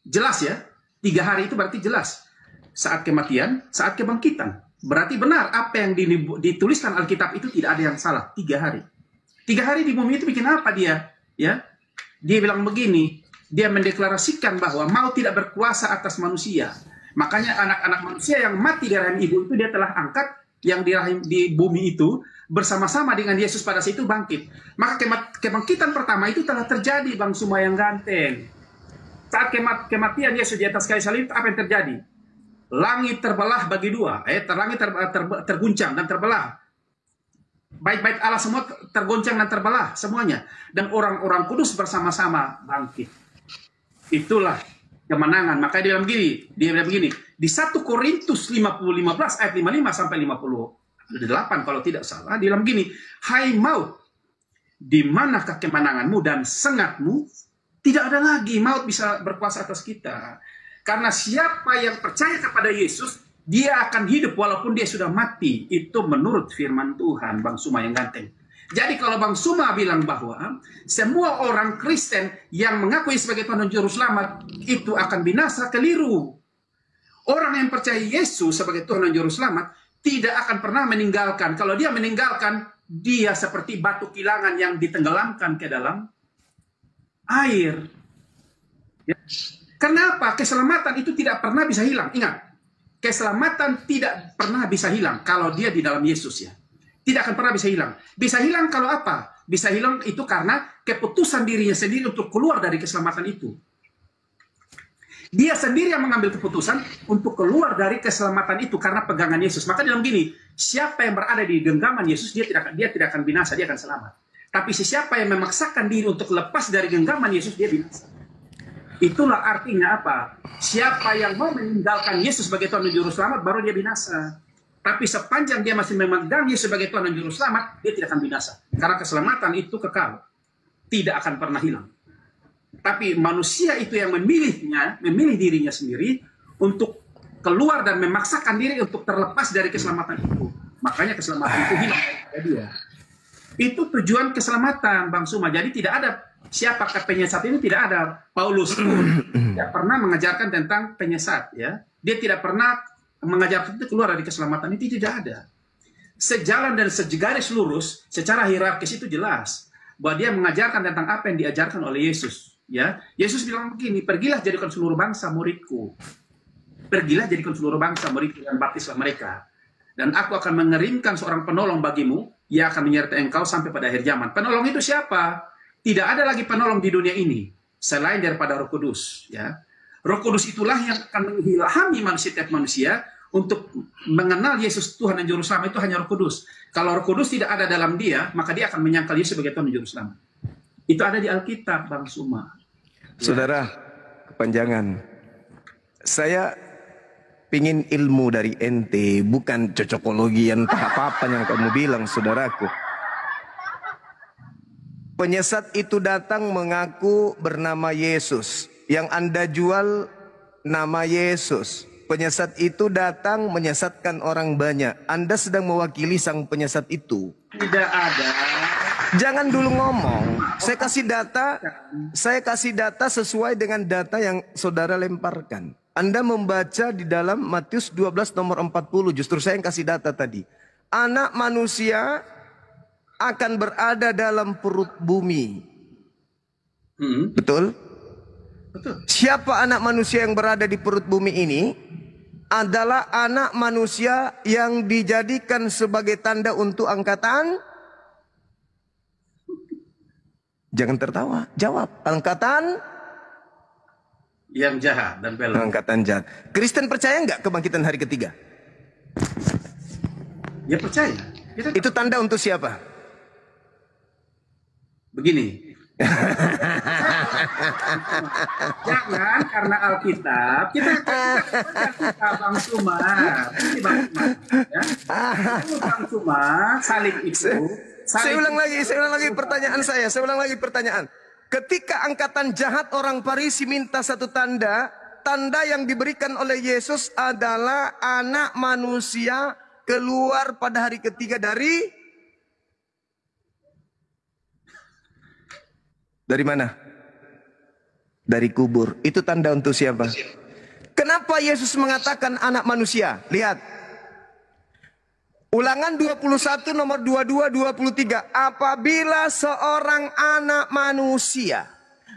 jelas, ya. 3 hari itu berarti jelas. Saat kematian, saat kebangkitan. Berarti benar apa yang dituliskan Alkitab itu tidak ada yang salah. 3 hari. 3 hari di bumi itu bikin apa dia? Ya, dia bilang begini. Dia mendeklarasikan bahwa maut tidak berkuasa atas manusia. Makanya anak-anak manusia yang mati di rahim ibu itu dia telah angkat, yang di bumi itu bersama-sama dengan Yesus pada saat itu bangkit. Maka kebangkitan pertama itu telah terjadi Bang Suma yang ganteng. Saat kematian Yesus di atas kayu salib, apa yang terjadi? Langit terbelah bagi 2. Langit terguncang dan terbelah. Bait-bait Allah semua tergoncang dan terbelah semuanya. Dan orang-orang kudus bersama-sama bangkit. Itulah kemenangan. Makanya dia bilang begini, di 1 Korintus 15 ayat 55 sampai 58 kalau tidak salah, dia bilang begini, hai maut, di manakah kemenanganmu dan sengatmu? Tidak ada lagi maut bisa berkuasa atas kita. Karena siapa yang percaya kepada Yesus, dia akan hidup walaupun dia sudah mati. Itu menurut firman Tuhan, Bang Suma yang ganteng. Jadi kalau Bang Suma bilang bahwa semua orang Kristen yang mengakui sebagai Tuhan dan Juru Selamat itu akan binasa, keliru. Orang yang percaya Yesus sebagai Tuhan dan Juru Selamat tidak akan pernah meninggalkan. Kalau dia meninggalkan, dia seperti batu kilangan yang ditenggelamkan ke dalam air. Ya. Kenapa? Keselamatan itu tidak pernah bisa hilang. Ingat, keselamatan tidak pernah bisa hilang kalau dia di dalam Yesus, ya. Tidak akan pernah bisa hilang. Bisa hilang kalau apa? Bisa hilang itu karena keputusan dirinya sendiri untuk keluar dari keselamatan itu. Dia sendiri yang mengambil keputusan untuk keluar dari keselamatan itu karena pegangan Yesus. Maka dalam gini, siapa yang berada di genggaman Yesus, dia tidak akan binasa, dia akan selamat. Tapi siapa yang memaksakan diri untuk lepas dari genggaman Yesus, dia binasa. Itulah artinya apa? Siapa yang mau meninggalkan Yesus sebagai Tuhan dan Juru Selamat, baru dia binasa. Tapi sepanjang dia masih memegang Yesus sebagai Tuhan dan Juru Selamat, dia tidak akan binasa. Karena keselamatan itu kekal. Tidak akan pernah hilang. Tapi manusia itu yang memilih dirinya sendiri untuk keluar dan memaksakan diri untuk terlepas dari keselamatan itu. Makanya keselamatan itu hilang dari dia. Itu tujuan keselamatan, Bang Suma. Jadi tidak ada siapa penyesat ini, tidak ada. Paulus pun tidak pernah mengajarkan tentang penyesat, ya. Dia tidak pernah mengajarkan itu keluar dari keselamatan, itu tidak ada. Sejalan dan segaris lurus secara hierarkis itu jelas bahwa dia mengajarkan tentang apa yang diajarkan oleh Yesus, ya. Yesus bilang begini, pergilah jadikan seluruh bangsa muridku. Pergilah jadikan seluruh bangsa muridku dan baptislah mereka. Dan aku akan mengerimkan seorang penolong bagimu, ia akan menyertai engkau sampai pada akhir zaman. Penolong itu siapa? Tidak ada lagi penolong di dunia ini selain daripada Roh Kudus, ya. Roh Kudus itulah yang akan mengilhami setiap manusia untuk mengenal Yesus Tuhan dan Juru Selamat, itu hanya Roh Kudus. Kalau Roh Kudus tidak ada dalam dia, maka dia akan menyangkal Yesus sebagai Tuhan dan Juru Selamat. Itu ada di Alkitab, Bang Suma. Saudara, kepanjangan. Saya pingin ilmu dari ente, bukan cocokologi yang entah apa-apa yang kamu bilang, saudaraku. Penyesat itu datang mengaku bernama Yesus. Yang Anda jual nama Yesus. Penyesat itu datang menyesatkan orang banyak. Anda sedang mewakili sang penyesat itu. Tidak ada. Jangan dulu ngomong. Saya kasih data sesuai dengan data yang saudara lemparkan. Anda membaca di dalam Matius 12 nomor 40. Justru saya yang kasih data tadi. Anak manusia akan berada dalam perut bumi. Betul? Betul. Siapa anak manusia yang berada di perut bumi ini? Adalah anak manusia yang dijadikan sebagai tanda untuk angkatan. Jangan tertawa, jawab. Angkatan yang jahat dan belok. Angkatan jahat. Kristen percaya nggak kebangkitan hari ketiga? Ya percaya. Itu tanda untuk siapa? Begini. Jangan karena Alkitab kita Bang Sumar. Ini Bang Sumar. Ya. Bang Sumar salib itu. Saya ulang lagi pertanyaan saya. Saya ulang lagi pertanyaan. Ketika angkatan jahat orang Farisi minta satu tanda, tanda yang diberikan oleh Yesus adalah anak manusia keluar pada hari ketiga dari mana? Dari kubur. Itu tanda untuk siapa? Kenapa Yesus mengatakan anak manusia? Lihat. Ulangan 21 nomor 22 23. Apabila seorang anak manusia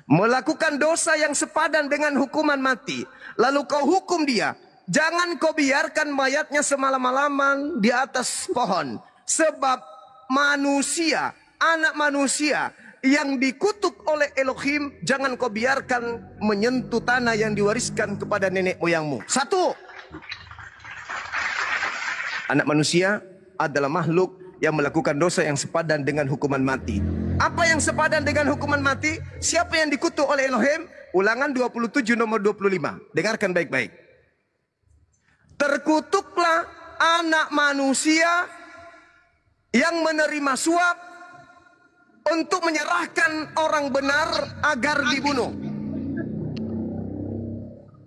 melakukan dosa yang sepadan dengan hukuman mati, lalu kau hukum dia, jangan kau biarkan mayatnya semalam-malaman di atas pohon. Sebab manusia, anak manusia yang dikutuk oleh Elohim, jangan kau biarkan menyentuh tanah yang diwariskan kepada nenek moyangmu. Satu. Anak manusia adalah makhluk yang melakukan dosa yang sepadan dengan hukuman mati. Apa yang sepadan dengan hukuman mati? Siapa yang dikutuk oleh Elohim? Ulangan 27 nomor 25. Dengarkan baik-baik. Terkutuklah anak manusia yang menerima suap untuk menyerahkan orang benar agar dibunuh.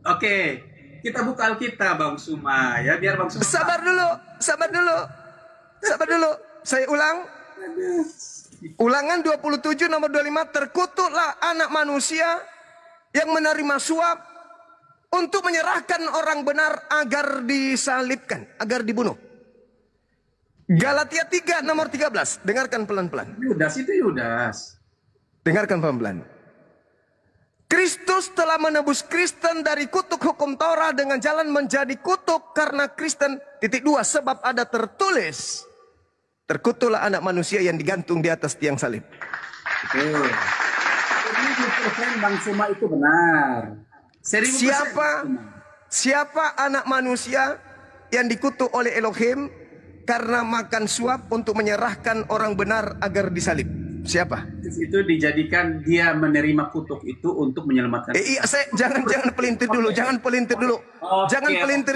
Oke, kita buka Alkitab Bang Suma ya, biar Bang Suma. Sabar dulu. Saya ulang. Ulangan 27 nomor 25. Terkutuklah anak manusia yang menerima suap untuk menyerahkan orang benar agar disalibkan, agar dibunuh. Galatia 3 nomor 13. Dengarkan pelan-pelan. Yudas. Dengarkan pelan-pelan. Kristus telah menebus Kristen dari kutuk hukum Taurat dengan jalan menjadi kutuk karena Kristen. 2. Sebab ada tertulis, terkutuklah anak manusia yang digantung di atas tiang salib. Betul. 100% Bang Suma itu benar. Siapa anak manusia yang dikutuk oleh Elohim karena makan suap untuk menyerahkan orang benar agar disalib? Siapa? Itu dijadikan dia menerima kutuk itu untuk menyelamatkan. Jangan pelintir dulu, jangan pelintir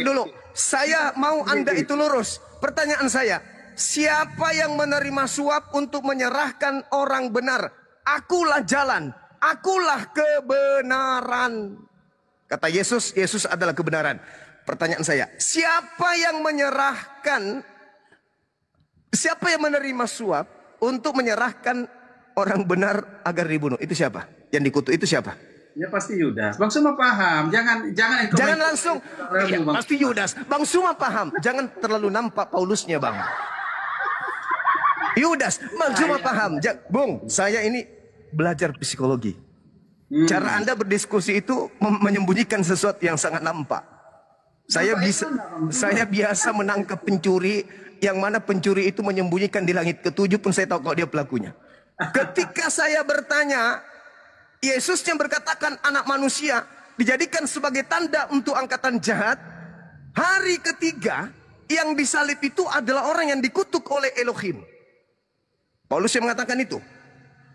dulu. Saya mau Anda itu lurus. Pertanyaan saya, siapa yang menerima suap untuk menyerahkan orang benar? Akulah jalan, akulah kebenaran. Kata Yesus, Yesus adalah kebenaran. Pertanyaan saya, siapa yang menerima suap untuk menyerahkan orang benar agar dibunuh? Itu siapa? Yang dikutuk itu siapa? Ya pasti Yudas. Bang Suma paham. Jangan langsung. Ya, pasti Yudas. Bang Suma paham. Jangan terlalu nampak Paulusnya, Bang. Yudas, Bang Suma paham. Bung, saya ini belajar psikologi. Cara Anda berdiskusi itu menyembunyikan sesuatu yang sangat nampak. Saya biasa menangkap pencuri, yang mana pencuri itu menyembunyikan di langit ketujuh pun saya tahu kalau dia pelakunya. Ketika saya bertanya, Yesus yang berkatakan anak manusia dijadikan sebagai tanda untuk angkatan jahat. Hari ketiga yang disalib itu adalah orang yang dikutuk oleh Elohim. Paulus yang mengatakan itu.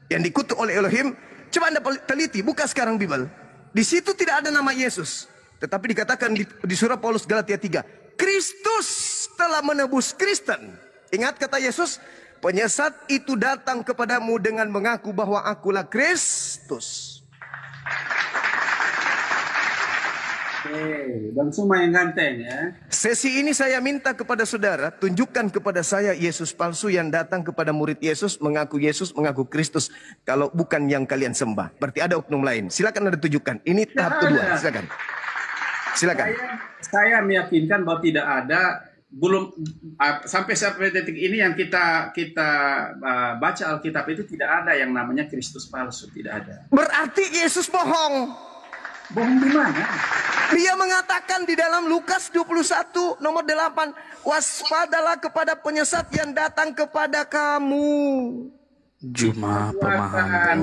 Yang dikutuk oleh Elohim. Coba Anda teliti, buka sekarang Bible. Di situ tidak ada nama Yesus. Tetapi dikatakan di surah Paulus Galatia 3, Kristus telah menebus Kristen. Ingat kata Yesus, penyesat itu datang kepadamu dengan mengaku bahwa akulah Kristus. Oke, Bang Suma yang ganteng ya. Sesi ini saya minta kepada saudara, tunjukkan kepada saya Yesus palsu yang datang kepada murid Yesus, mengaku Kristus. Kalau bukan yang kalian sembah, berarti ada oknum lain. Silakan Anda tunjukkan. Ini tahap kedua. Silakan. Saya meyakinkan bahwa tidak ada, belum sampai detik ini yang kita baca Alkitab itu tidak ada yang namanya Kristus palsu, tidak ada. Berarti Yesus bohong. Bohong di mana? Dia mengatakan di dalam Lukas 21 nomor 8, waspadalah kepada penyesat yang datang kepada kamu. Cuma pemahaman.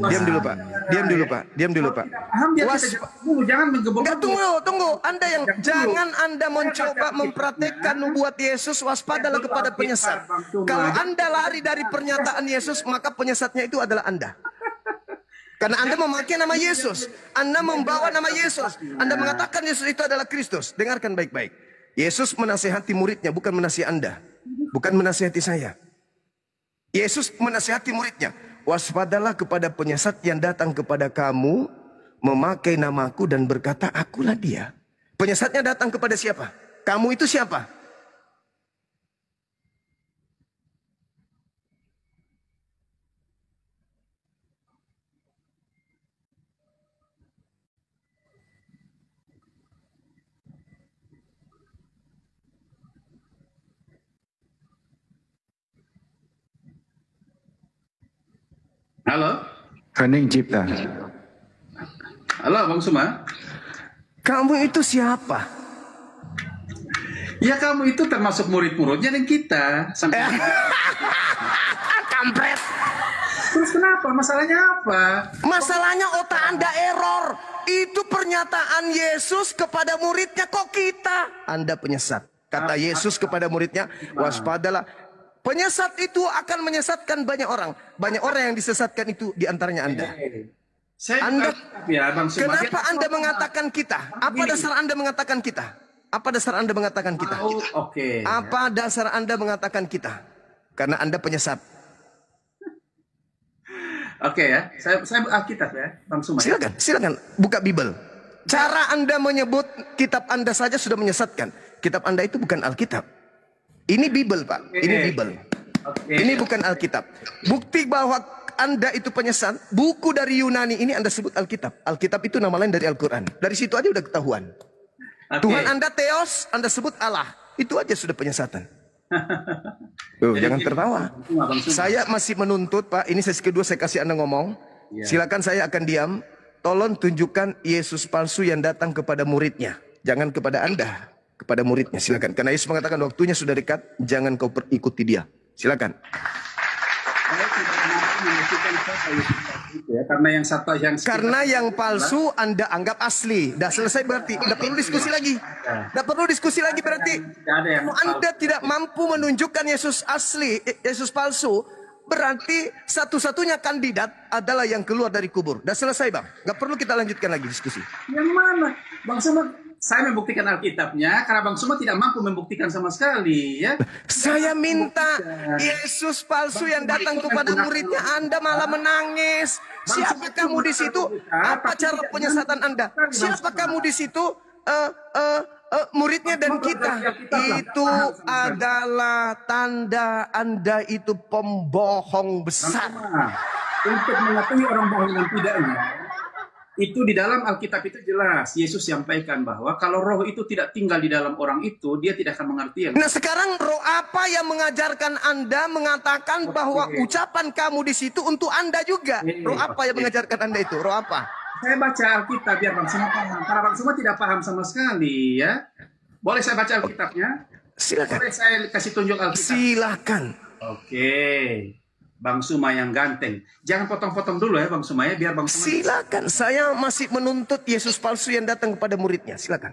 Diam dulu Pak. Jangan menggebok. Tunggu. Jangan Anda mencoba mempraktekkan nubuat Yesus, waspadalah kepada penyesat. Kalau Anda lari dari pernyataan Yesus, maka penyesatnya itu adalah Anda. Karena Anda memakai nama Yesus, Anda membawa nama Yesus, Anda mengatakan Yesus itu adalah Kristus. Dengarkan baik-baik. Yesus menasihati muridnya, bukan menasihati Anda, bukan menasihati saya. Yesus menasihati muridnya, waspadalah kepada penyesat yang datang kepada kamu, memakai namaku dan berkata, akulah dia. Penyesatnya datang kepada siapa? Kamu itu siapa? Halo? Hening Cipta. Halo Bang Suma. Kamu itu siapa? Ya kamu itu termasuk murid-muridnya dan kita. Kampret. Terus kenapa? Masalahnya apa? Masalahnya otak Anda error. Itu pernyataan Yesus kepada muridnya, kok kita? Anda penyesat. Kata Yesus kepada muridnya, waspadalah. Penyesat itu akan menyesatkan banyak orang. Banyak orang yang disesatkan itu diantaranya Anda. Kenapa Anda mengatakan kita? Apa dasar Anda mengatakan kita? Apa dasar Anda mengatakan kita? Apa dasar Anda mengatakan kita? Karena Anda penyesat. Oke ya, saya Alkitab ya, Bang Suma. Silakan buka Bible. Cara Anda menyebut kitab Anda saja sudah menyesatkan. Kitab Anda itu bukan Alkitab. Ini Bible, Pak. Ini Bible. Ini bukan Alkitab. Bukti bahwa Anda itu penyesat, buku dari Yunani ini Anda sebut Alkitab. Alkitab itu nama lain dari Al-Quran. Dari situ aja udah ketahuan. Tuhan Anda Theos, Anda sebut Allah. Itu aja sudah penyesatan. Jangan tertawa. Saya masih menuntut, Pak. Ini sesi kedua saya kasih Anda ngomong. Silakan, saya akan diam. Tolong tunjukkan Yesus palsu yang datang kepada muridnya. Jangan kepada Anda. Kepada muridnya, silakan. Karena Yesus mengatakan waktunya sudah dekat, jangan kau ikuti dia. Silakan. Karena yang palsu Anda anggap asli. Dah selesai berarti. Tidak perlu diskusi lagi. Tidak perlu diskusi lagi berarti. Kalau Anda tidak mampu menunjukkan Yesus asli, Yesus palsu, berarti satu-satunya kandidat adalah yang keluar dari kubur. Dah selesai, Bang. Gak perlu kita lanjutkan lagi diskusi. Yang mana? Bang Suma, saya membuktikan Alkitabnya karena Bang Suma tidak mampu membuktikan sama sekali, ya. Saya minta Yesus palsu yang datang kepada muridnya, Anda malah menangis. Siapa kamu di situ? Apa cara penyesatan Anda? Siapa kamu di situ? Muridnya dan kita. Itu adalah tanda Anda itu pembohong besar. Untuk mengetahui orang bohong dan tidaknya, itu di dalam Alkitab itu jelas. Yesus sampaikan bahwa kalau roh itu tidak tinggal di dalam orang itu, dia tidak akan mengerti. Nah sekarang roh apa yang mengajarkan Anda mengatakan bahwa ucapan kamu di situ untuk Anda juga? Roh apa yang mengajarkan Anda itu? Roh apa? Saya baca Alkitab biar Bang Suma paham. Karena Bang Suma tidak paham sama sekali, ya. Boleh saya baca Alkitabnya? Silakan. Boleh saya kasih tunjuk Alkitab? Silakan. Oke. Bang Suma yang ganteng. Jangan potong-potong dulu ya Bang Suma ya, biar Bang Suma. Silakan. Saya masih menuntut Yesus palsu yang datang kepada muridnya. Silakan.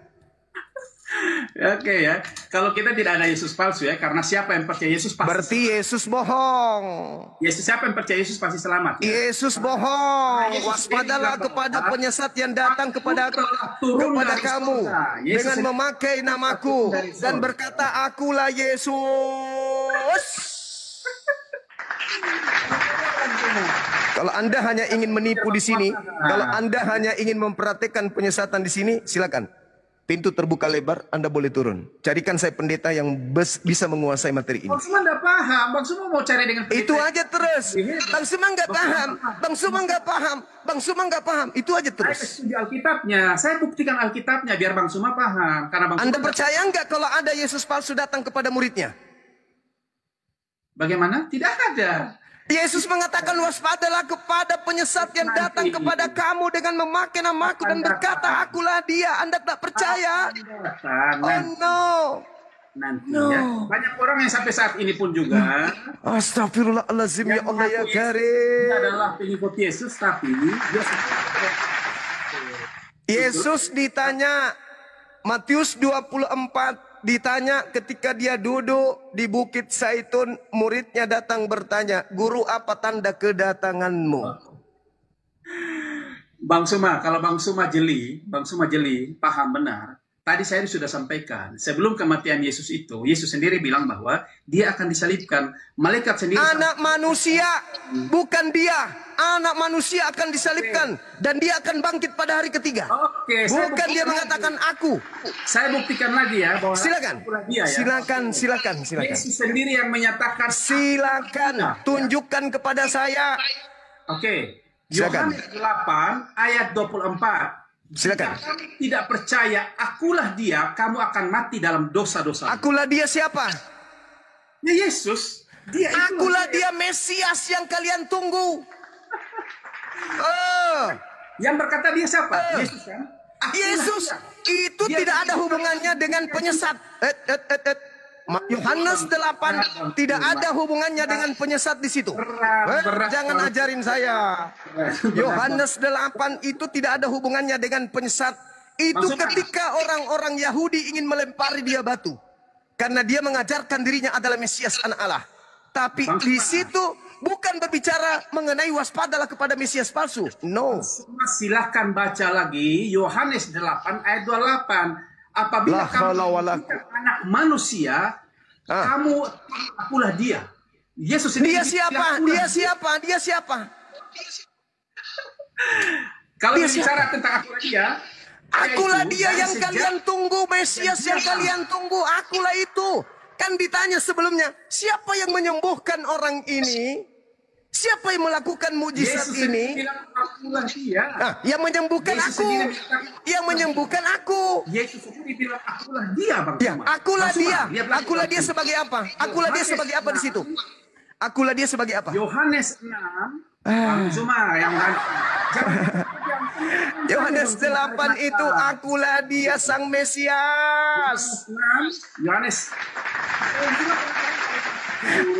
Oke ya, kalau kita tidak ada Yesus palsu ya, karena siapa yang percaya Yesus pasti. Berarti Yesus bohong. Yesus, siapa yang percaya Yesus pasti selamat. Ya? Yesus bohong. Waspadalah kepada penyesat yang datang kepada kamu dengan memakai namaku dan berkata, akulah Yesus. Kalau Anda hanya ingin menipu di sini, kalau Anda hanya ingin memperhatikan penyesatan di sini, silakan. Pintu terbuka lebar, Anda boleh turun. Carikan saya pendeta yang bisa menguasai materi ini. Bang Suma nggak paham, Bang Suma mau cari dengan pendeta. Itu aja terus. Bang Suma nggak paham, Bang Suma nggak paham, Bang Suma nggak paham. Itu aja terus. Saya setuju Alkitabnya, saya buktikan Alkitabnya biar Bang Suma paham. Karena Bang Anda Suma percaya nggak kalau ada Yesus palsu datang kepada muridnya? Bagaimana? Tidak ada. Yesus mengatakan, waspadalah kepada penyesat yang datang kepada kamu dengan memakai namaku dan berkata, akulah dia. Anda tak percaya? Oh no. Nanti ya. Banyak orang yang sampai saat ini pun juga. Astagfirullahaladzim, ya Allah ya Karim. Dia adalah pengikut Yesus, tapi Yesus ditanya, Matius 24, ditanya ketika dia duduk di Bukit Zaitun, muridnya datang bertanya, guru apa tanda kedatanganmu? Bang Suma, kalau Bang Suma jeli, paham benar. Tadi saya sudah sampaikan, sebelum kematian Yesus itu, Yesus sendiri bilang bahwa dia akan disalibkan. Malaikat sendiri. Anak manusia, bukan dia. Anak manusia akan disalibkan dan dia akan bangkit pada hari ketiga. Oke, bukan dia mengatakan aku. Saya buktikan lagi ya bahwa silakan. Dia, ya. Silakan. Yesus sendiri yang menyatakan. Silakan, tunjukkan kepada saya. Oke. Yohanes 8 ayat 24. Silakan. Jika kamu tidak percaya, akulah dia, kamu akan mati dalam dosa-dosa. Akulah dia siapa? Ya Yesus. Akulah dia Mesias yang kalian tunggu. Yang berkata dia siapa? Yesus kan? Yesus itu dia tidak ada hubungannya dengan penyesat. Yohanes 8 tidak ada hubungannya dengan penyesat di situ. Jangan ajarin saya. Yohanes 8 itu tidak ada hubungannya dengan penyesat. Itu ketika orang-orang Yahudi ingin melempari dia batu. Karena dia mengajarkan dirinya adalah Mesias anak Allah. Tapi di situ bukan berbicara mengenai waspadalah kepada Mesias palsu. No. Silahkan baca lagi Yohanes 8 ayat 28. Apabila kamu anak manusia, kamu akulah dia. Yesus sendiri. Dia siapa? Kalau bicara tentang akulah dia yang kalian tunggu, Mesias yang kalian tunggu, akulah itu. Kan ditanya sebelumnya, siapa yang menyembuhkan orang ini? Siapa yang melakukan mujizat ini? Akulah dia. Yang menyembuhkan aku. Yang menyembuhkan aku. Yesus sendiri bilang akulah dia, Bang. Ya, akulah dia. Akulah dia sebagai apa? Akulah dia sebagai apa di situ? Akulah dia sebagai apa? Yohanes 6. Bang Zuma yang Yohanes 8 itu akulah dia sang Mesias. Yohanes.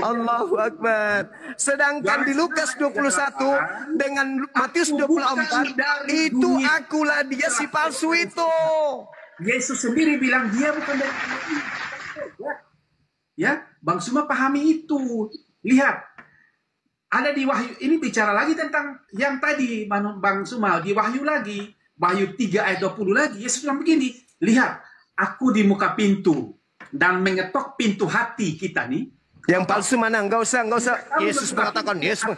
Allahu Akbar. Sedangkan di Lukas 21 dengan Matius 24 itu akulah dia si palsu itu. Yesus sendiri bilang dia bukan dari ya, Bang Suma pahami itu. Lihat, ada di Wahyu, ini bicara lagi tentang yang tadi Bang Suma, di Wahyu lagi, Wahyu 3 ayat 20 lagi, Yesus bilang begini, lihat, aku di muka pintu dan mengetok pintu hati kita nih. Yang palsu mana? Enggak usah. Yesus mengatakan, Yesus.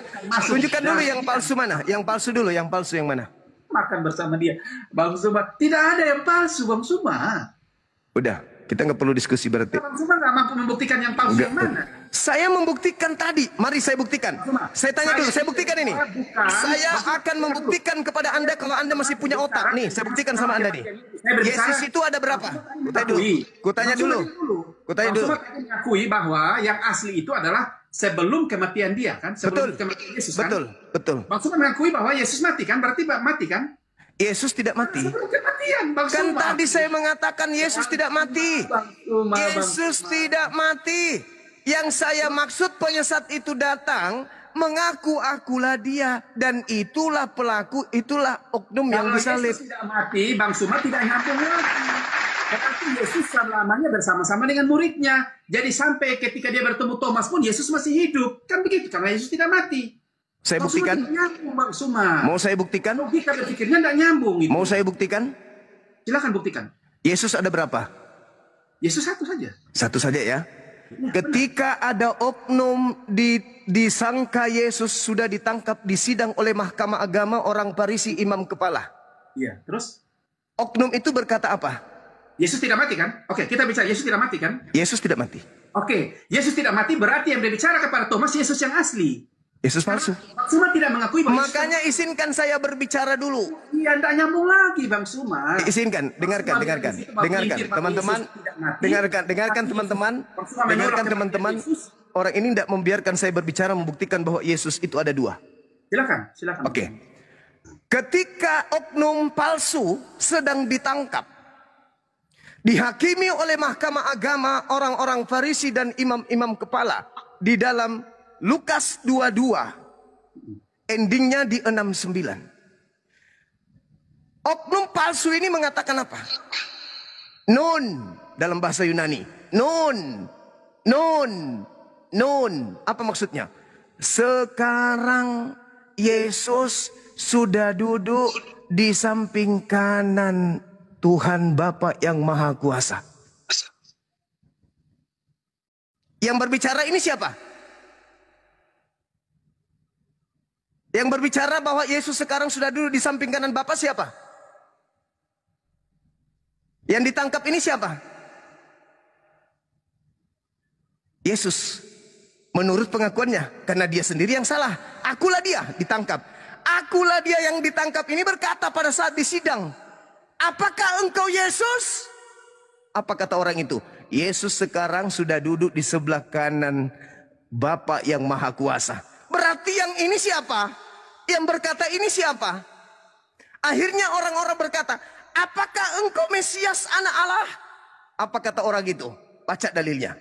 Tunjukkan dulu yang palsu mana? Yang palsu dulu, yang palsu yang mana? Makan bersama dia. Bang Suma, tidak ada yang palsu, Bang Suma. Udah, kita nggak perlu diskusi berarti. Bang Suma nggak mampu membuktikan yang palsu yang mana? Saya membuktikan tadi. Mari saya buktikan. Saya tanya dulu, saya buktikan ini. Saya akan membuktikan kepada Anda kalau Anda masih punya otak. Nih, saya buktikan sama Anda nih. Yesus itu ada berapa? Kutanya dulu. Mengakui bahwa yang asli itu adalah sebelum kematian dia kan? Sebelum kematian Yesus kan? Betul. Bang Suma mengakui bahwa Yesus mati kan? Berarti mati kan? Yesus tidak mati. Sebelum kematian, Bang kan Suma. tadi saya mengatakan Yesus tidak mati. Yesus tidak mati. Yang saya maksud penyesat itu datang mengaku akulah dia dan itulah pelaku, itulah oknum yang disalib. Yesus tidak mati, Bang Suma tidak nyambung lagi. Berarti Yesus selamanya bersama-sama dengan muridnya. Jadi sampai ketika dia bertemu Thomas pun Yesus masih hidup. Kan begitu, karena Yesus tidak mati. Saya buktikan. Nyambung, Bang Suma. Mau saya buktikan? Logika berpikirnya tidak nyambung. Gitu. Mau saya buktikan? Silakan buktikan. Yesus ada berapa? Yesus satu saja. Satu saja ya. Ketika ada oknum disangka Yesus sudah ditangkap di sidang oleh mahkamah agama orang Farisi imam kepala. Iya, terus? Oknum itu berkata apa? Yesus tidak mati kan? Oke, kita bicara Yesus tidak mati kan? Yesus tidak mati. Oke, Yesus tidak mati berarti yang berbicara kepada Thomas Yesus yang asli. Yesus palsu. Suma tidak mengakui bahwa makanya izinkan saya berbicara dulu. Iya, tidak nyambung lagi Bang Suma. Izinkan, dengarkan teman-teman. Dengarkan teman-teman. Orang ini tidak membiarkan saya berbicara membuktikan bahwa Yesus itu ada dua. Silakan. Oke. Ketika oknum palsu sedang ditangkap, dihakimi oleh mahkamah agama orang-orang Farisi dan imam-imam kepala di dalam Lukas 22, endingnya di 69. Oknum palsu ini mengatakan apa? Non, dalam bahasa Yunani. Non. Apa maksudnya? Sekarang Yesus sudah duduk di samping kanan Tuhan Bapa yang Maha Kuasa. Yang berbicara ini siapa? Yang berbicara bahwa Yesus sekarang sudah duduk di samping kanan Bapa siapa? Yang ditangkap ini siapa? Yesus. Menurut pengakuannya, karena dia sendiri yang salah. Akulah dia ditangkap. Akulah dia yang ditangkap ini berkata pada saat di sidang, apakah engkau Yesus? Apa kata orang itu? Yesus sekarang sudah duduk di sebelah kanan Bapa yang Maha Kuasa. Berarti yang ini siapa? Yang berkata ini siapa? Akhirnya orang-orang berkata, apakah engkau Mesias anak Allah? Apa kata orang itu? Baca dalilnya.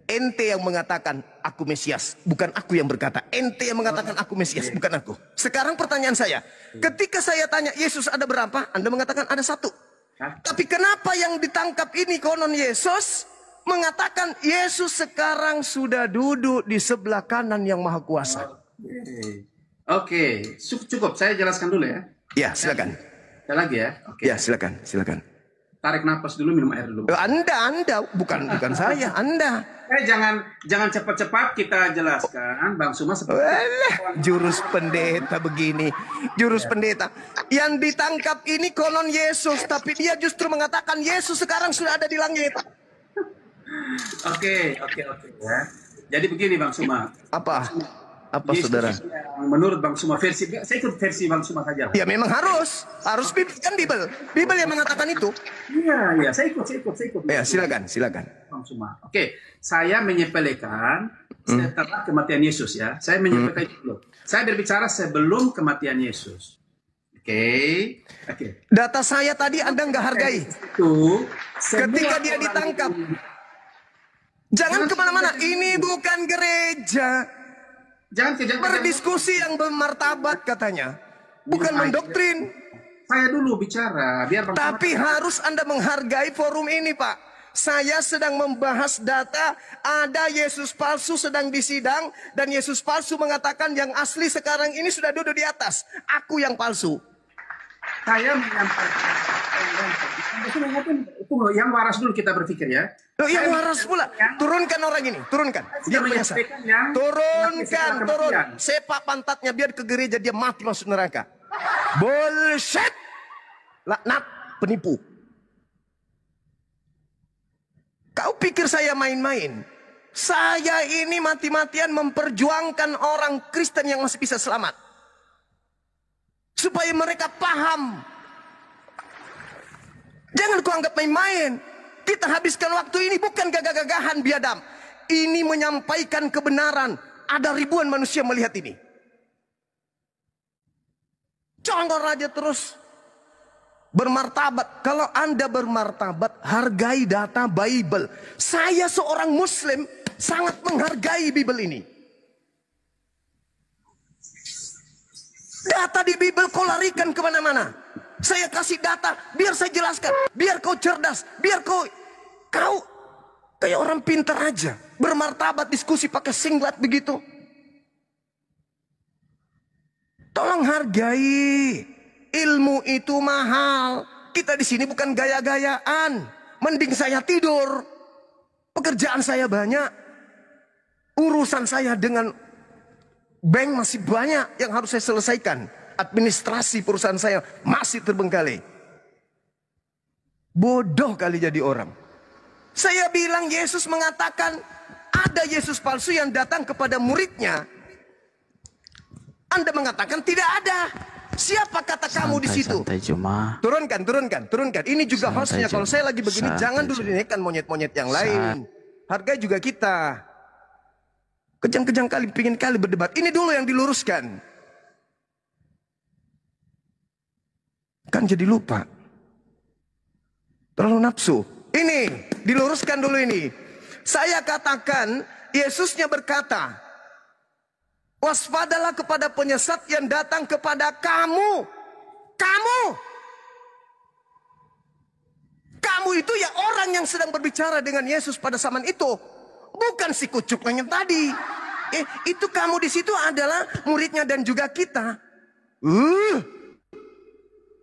Ente yang mengatakan aku Mesias, bukan aku yang berkata. Ente yang mengatakan aku Mesias, bukan aku. Sekarang pertanyaan saya, ketika saya tanya Yesus ada berapa? Anda mengatakan ada satu. Tapi kenapa yang ditangkap ini konon Yesus mengatakan Yesus sekarang sudah duduk di sebelah kanan yang Maha Kuasa? Oke, cukup. Saya jelaskan dulu ya. Ya, silakan. Saya lagi ya. Oke. Ya, silakan. Tarik napas dulu, minum air dulu. Anda, bukan saya, Anda. Jangan cepat-cepat kita jelaskan, Bang Suma seperti jurus pendeta begini. Jurus pendeta. Yang ditangkap ini konon Yesus, tapi dia justru mengatakan Yesus sekarang sudah ada di langit. Oke ya. Jadi begini Bang Suma. Apa Yesus saudara? Menurut Bang Suma versi, saya ikut versi Bang Suma saja. Ya memang harus kan Bible yang mengatakan itu. Iya, saya ikut. Ya silakan. Bang Suma. Oke, saya menyepelekan setelah kematian Yesus ya. Saya menyepelekan itu dulu. Saya berbicara sebelum kematian Yesus. Oke. Data saya tadi Anda nggak hargai. Itu ketika dia ditangkap. Jangan kemana-mana. Ini bukan gereja. Jangan berdiskusi yang bermartabat katanya, bukan mendoktrin. Saya dulu bicara, tapi harus Anda menghargai forum ini, Pak. Saya sedang membahas data, ada Yesus palsu sedang disidang, dan Yesus palsu mengatakan yang asli sekarang ini sudah duduk di atas. Aku yang palsu. Saya menyampaikan itu yang waras dulu kita berpikir ya. Yang waras pula. Turunkan orang ini, turunkan. Dia biasa. Turun. Sepak pantatnya biar ke gereja dia mati masuk neraka. Bullshit. Laknat penipu. Kau pikir saya main-main? Saya ini mati-matian memperjuangkan orang Kristen yang masih bisa selamat. Supaya mereka paham. Jangan kau anggap main-main. Kita habiskan waktu ini bukan gagah-gagahan biadab. Ini menyampaikan kebenaran. Ada ribuan manusia melihat ini. Jangan aja terus bermartabat. Kalau Anda bermartabat, hargai data Bible. Saya seorang Muslim sangat menghargai Bible ini. Data di Bible kau larikan kemana-mana. Saya kasih data, biar saya jelaskan. Biar kau cerdas, biar kau Kau kayak orang pintar aja, bermartabat diskusi pakai singlet begitu. Tolong hargai, ilmu itu mahal. Kita di sini bukan gaya-gayaan. Mending saya tidur. Pekerjaan saya banyak. Urusan saya dengan bank masih banyak yang harus saya selesaikan. Administrasi perusahaan saya masih terbengkalai. Bodoh kali jadi orang. Saya bilang Yesus mengatakan ada Yesus palsu yang datang kepada muridnya. Anda mengatakan tidak ada. Siapa kata kamu di situ? Turunkan. Ini juga hostnya. Kalau saya lagi begini, jangan dulu dinaikkan monyet-monyet yang lain. Hargai juga kita. Kejang-kejang kali, pingin kali berdebat. Ini dulu yang diluruskan. Kan jadi lupa. Terlalu nafsu. Ini, diluruskan dulu ini. Saya katakan, Yesusnya berkata, waspadalah kepada penyesat yang datang kepada kamu. Kamu itu ya orang yang sedang berbicara dengan Yesus pada zaman itu. Bukan si kucuk yang tadi. Itu kamu di situ adalah muridnya dan juga kita.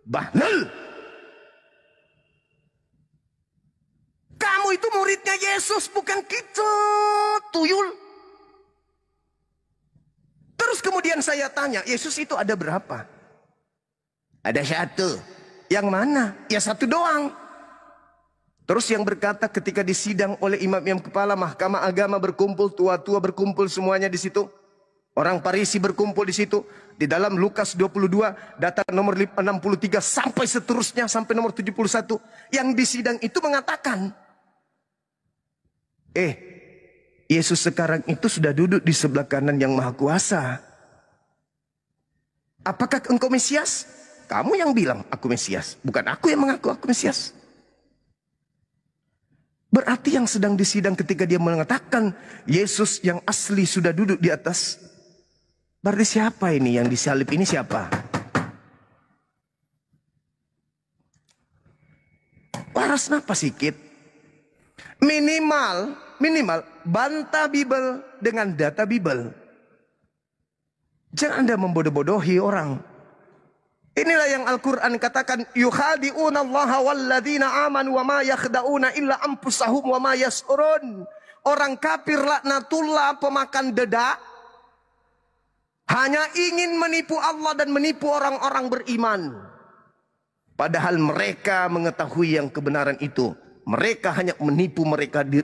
Bahlul. Kamu itu muridnya Yesus, bukan kita. Tuyul. Terus kemudian saya tanya, Yesus itu ada berapa? Ada satu. Yang mana? Ya satu doang. Terus yang berkata ketika disidang oleh imam-imam kepala mahkamah agama berkumpul, tua-tua berkumpul semuanya di situ. Orang Farisi berkumpul di situ. Di dalam Lukas 22, data nomor 63 sampai seterusnya, sampai nomor 71. Yang disidang itu mengatakan, Yesus sekarang itu sudah duduk di sebelah kanan yang maha kuasa. Apakah engkau Mesias? Kamu yang bilang aku Mesias, bukan aku yang mengaku aku Mesias. Berarti yang sedang disidang ketika dia mengatakan Yesus yang asli sudah duduk di atas. Berarti siapa ini yang disalib ini siapa? Waras napa sikit? Minimal bantah Bible dengan data Bible. Jangan Anda membodoh-bodohi orang. Inilah yang Al-Quran katakan, yukhadi'una allaha walladzina amanu wa ma yakhda'una illa anfusahum wa ma yas'urun. Orang kafir laknatullah, pemakan dedak, hanya ingin menipu Allah dan menipu orang-orang beriman. Padahal mereka mengetahui yang kebenaran itu. Mereka hanya menipu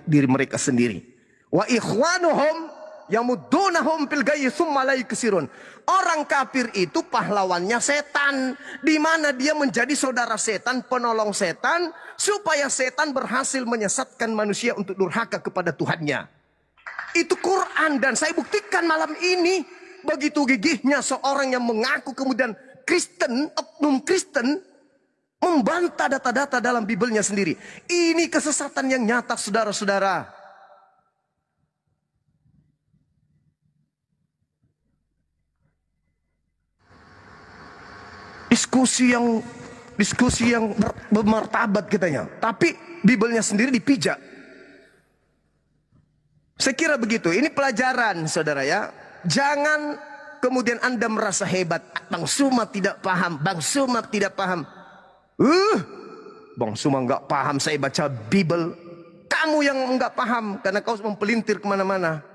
diri mereka sendiri. Wa ikhwanuhum yamudunahum fil ghayyi tsumma la yuksirun. Orang kafir itu pahlawannya setan, di mana dia menjadi saudara setan, penolong setan, supaya setan berhasil menyesatkan manusia untuk durhaka kepada Tuhannya. Itu Quran, dan saya buktikan malam ini begitu gigihnya seorang yang mengaku kemudian Kristen, oknum Kristen, membantah data-data dalam Bibelnya sendiri. Ini kesesatan yang nyata, saudara-saudara. Diskusi yang bermartabat katanya, tapi Bibelnya sendiri dipijak. Saya kira begitu. Ini pelajaran, saudara ya. Jangan kemudian Anda merasa hebat. Bang Suma tidak paham. Bang Suma tidak paham. Bang Suma nggak paham. Saya baca Bible. Kamu yang nggak paham karena kau mempelintir kemana-mana.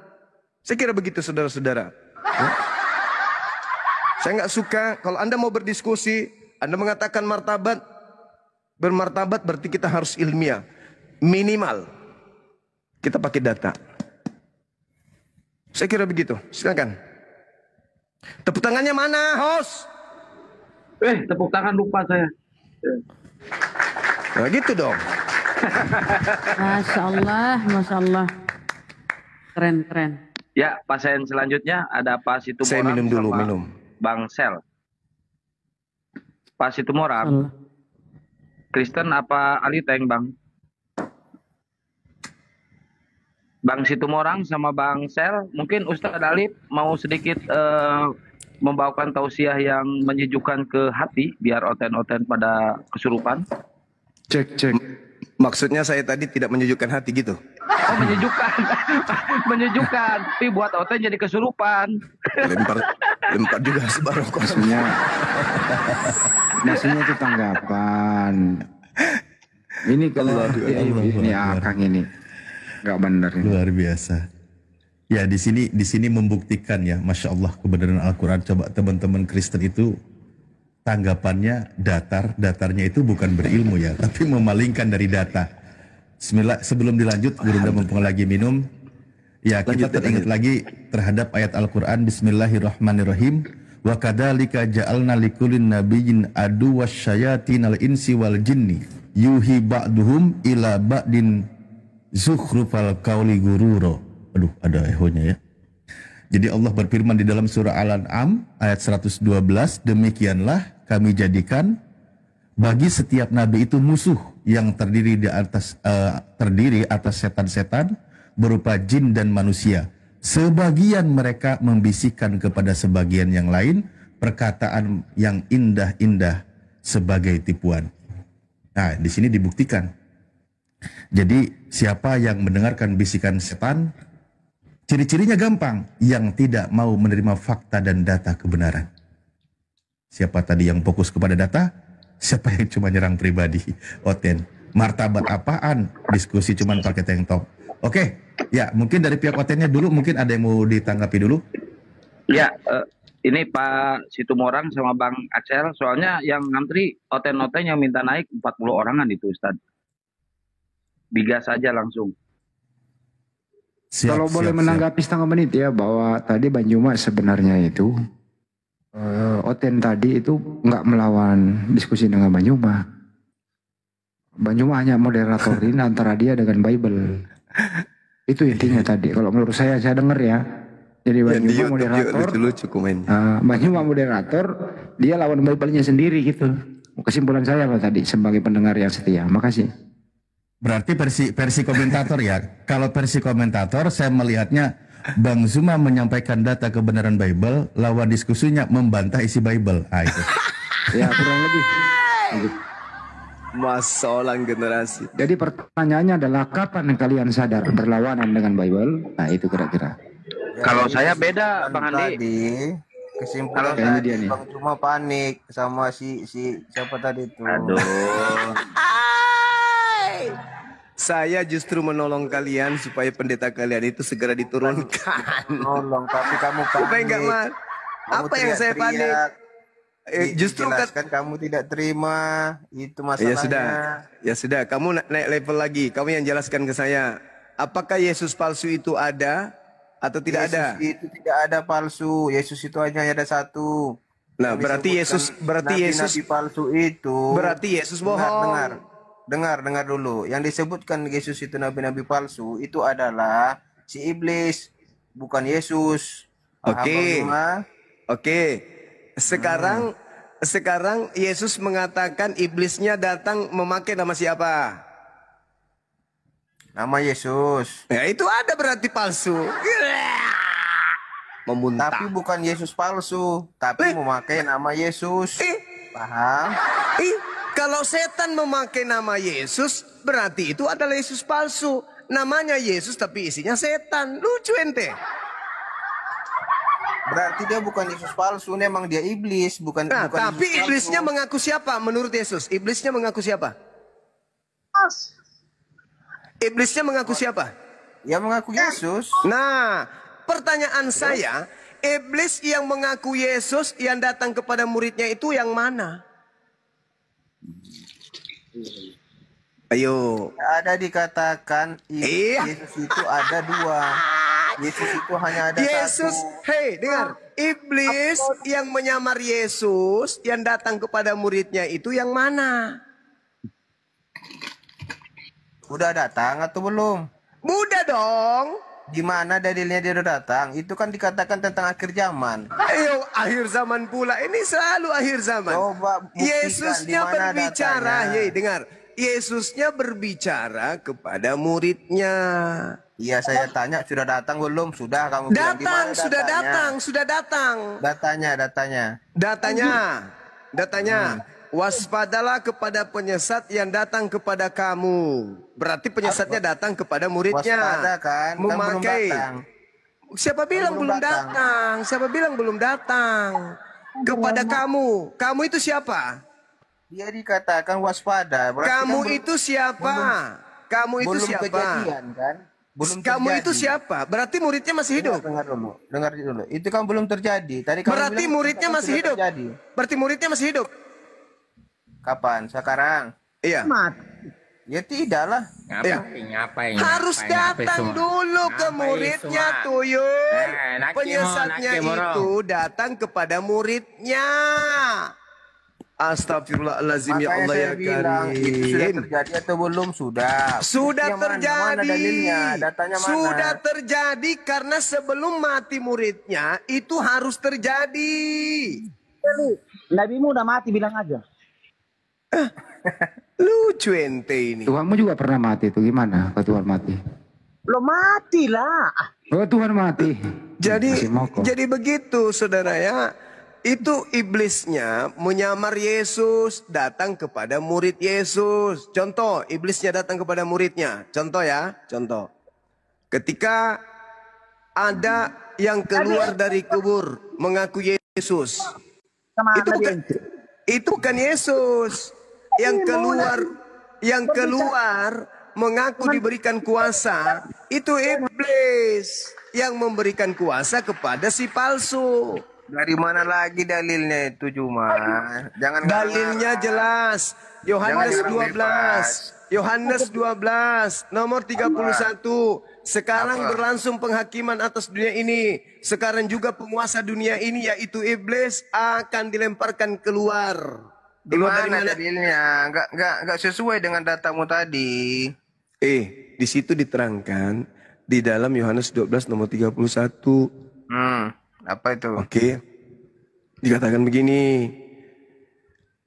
Saya kira begitu, saudara-saudara. Saya nggak suka kalau Anda mau berdiskusi, Anda mengatakan martabat, bermartabat berarti kita harus ilmiah. Minimal kita pakai data. Saya kira begitu. Silakan. Tepuk tangannya mana, host? Tepuk tangan lupa saya. Nah gitu dong. Masya Allah. Keren. Ya, pasien selanjutnya ada Pak Situmorang. Saya minum dulu, minum. Bang Sel. Pak Situmorang. Kristen apa Aliteng, Bang? Bang Situmorang sama Bang Sel, mungkin Ustadz Alif mau sedikit membawakan tausiah yang menyejukkan ke hati, biar oten-oten pada kesurupan. Cek. Maksudnya saya tadi tidak menyejukkan hati gitu. Oh, menyejukkan. Menyejukkan. Tapi buat Oten jadi kesurupan. Lempar juga sebarang maksudnya. Maksudnya itu tanggapan. Ini kalau ini Akang ini nggak benar. Luar biasa. Ya di sini membuktikan ya, Masya Allah kebenaran Al-Quran. Coba teman-teman Kristen itu tanggapannya datarnya itu bukan berilmu ya, tapi memalingkan dari data. Bismillah, sebelum dilanjut, Gurunda mumpung lagi minum, ya kita teringat lagi terhadap ayat Al-Quran. Bismillahirrahmanirrahim. Wa kadzalika ja'alna likulin nabiyyin aduwwasy syayatinal insi wal jinni yuhi ba'duhum ila ba'din zukhrufal qawli gururo. Aduh, ada ehonya ya. Jadi Allah berfirman di dalam surah Al-An'am ayat 112, demikianlah kami jadikan bagi setiap nabi itu musuh yang terdiri atas setan-setan berupa jin dan manusia. Sebagian mereka membisikkan kepada sebagian yang lain perkataan yang indah-indah sebagai tipuan. Nah, di sini dibuktikan. Jadi siapa yang mendengarkan bisikan setan, ciri-cirinya gampang, yang tidak mau menerima fakta dan data kebenaran. Siapa tadi yang fokus kepada data? Siapa yang cuma nyerang pribadi? Oten, martabat apaan? Diskusi cuma pakai tank top. Oke, ya mungkin dari pihak Otennya dulu, mungkin ada yang mau ditanggapi dulu? Ya, ini Pak Situmorang sama Bang Acel, soalnya yang ngantri Oten-Oten yang minta naik 40 orangan itu Ustaz. Bigas saja langsung. Kalau boleh menanggapi setengah menit ya, bahwa tadi Bang Juma sebenarnya itu Oten tadi itu nggak melawan diskusi dengan Bang Juma. Bang Juma hanya moderatorin antara dia dengan Bible. Itu intinya tadi. Kalau menurut saya dengar ya. Jadi Bang Juma moderator, Bang Juma moderator, dia lawan Bible-nya sendiri gitu. Kesimpulan saya apa tadi sebagai pendengar yang setia. Makasih. Berarti versi komentator ya. Kalau versi komentator saya melihatnya Bang Zuma menyampaikan data kebenaran Bible, lawan diskusinya membantah isi Bible. Ah itu. Ya kurang lebih. Masalah generasi. Jadi pertanyaannya adalah kapan kalian sadar berlawanan dengan Bible? Nah itu kira-kira. Ya, kalau saya beda Bang Andi. Kesimpulan dia nih. Bang Zuma panik sama si siapa tadi itu. Aduh. Saya justru menolong kalian supaya pendeta kalian itu segera diturunkan. Nolong, tapi kamu panik. Supaya enggak mal. Apa yang saya panik? Justru kan kamu tidak terima, itu masalahnya. Ya sudah, kamu naik level lagi. Kamu yang jelaskan ke saya. Apakah Yesus palsu itu ada atau tidak ada? Yesus itu tidak ada palsu. Yesus itu hanya ada satu. Nah, berarti Yesus nabi palsu itu. Berarti Yesus bohong. Dengar dulu. Yang disebutkan Yesus itu nabi-nabi palsu itu adalah si iblis, bukan Yesus. Oke. Sekarang Yesus mengatakan iblisnya datang memakai nama siapa? Nama Yesus. Ya itu ada berarti palsu. Memuntah. Tapi bukan Yesus palsu, tapi memakai nama Yesus. Paham? Kalau setan memakai nama Yesus, berarti itu adalah Yesus palsu. Namanya Yesus tapi isinya setan. Lucu ente. Berarti dia bukan Yesus palsu, memang dia iblis, bukan. Tapi iblisnya mengaku siapa menurut Yesus? Iblisnya mengaku siapa? Iblisnya mengaku siapa? Ya mengaku Yesus. Nah, pertanyaan saya, iblis yang mengaku Yesus yang datang kepada muridnya itu yang mana? Ayo. Ada dikatakan Yesus itu ada dua. Yesus itu hanya ada satu. Hei, dengar. Iblis yang menyamar Yesus yang datang kepada muridnya itu yang mana? Udah datang atau belum? Udah dong. Gimana dalilnya dia udah datang? Itu kan dikatakan tentang akhir zaman. Ayo, akhir zaman pula. Ini selalu akhir zaman. Coba buktikan Yesusnya berbicara. Hei, dengar. Yesusnya berbicara kepada muridnya. Iya, saya tanya sudah datang belum? Sudah, kamu bilang datang, sudah datang, sudah datang. Datanya. waspadalah kepada penyesat yang datang kepada kamu. Berarti penyesatnya datang kepada muridnya. Waspada kan Memakai. belum datang. Siapa bilang belum datang? Siapa bilang belum datang? Kepada kamu. Kamu itu siapa? Dia dikatakan waspada. Berarti Kamu kan itu siapa? Kamu itu belum siapa? kejadian kan? Belum Kamu terjadi. itu siapa? Berarti muridnya masih hidup. Dengar dulu. Itu kan belum terjadi. Tadi kamu Berarti bilang muridnya kan masih sudah hidup. terjadi. Berarti muridnya masih hidup. Kapan? Sekarang? Iya. Ya tidak lah. Ngapain? Harus datang dulu ke muridnya, Tuyul. Penyesatnya itu datang kepada muridnya. Astagfirullahaladzim, ya Makanya Allah, saya ya bilang, itu sudah Karim. terjadi atau belum? Sudah. Sudah Buktinya terjadi. Mana dalilnya? Datanya mana? Sudah terjadi karena sebelum mati muridnya itu harus terjadi. Nabimu udah mati, bilang aja. Lucu ente ini. Tuhanmu juga pernah mati itu gimana? Kalau Tuhan mati? Belum mati lah. Oh Tuhan mati. Jadi begitu saudara ya. Itu iblisnya menyamar Yesus, datang kepada murid Yesus. Contoh, iblisnya datang kepada muridnya. Contoh ya, contoh. Ketika ada yang keluar dari kubur mengaku Yesus. Itu bukan Yesus. Yang keluar mengaku diberikan kuasa, itu iblis yang memberikan kuasa kepada si palsu. Dari mana lagi dalilnya itu cuma? Jangan dalilnya jelas. Yohanes 12. Yohanes 12 nomor 31. Sekarang berlangsung penghakiman atas dunia ini. Sekarang juga penguasa dunia ini yaitu iblis akan dilemparkan keluar. Di mana dalilnya? Enggak sesuai dengan datamu tadi. Di situ diterangkan di dalam Yohanes 12 nomor 31. Apa itu? Oke. Dikatakan begini.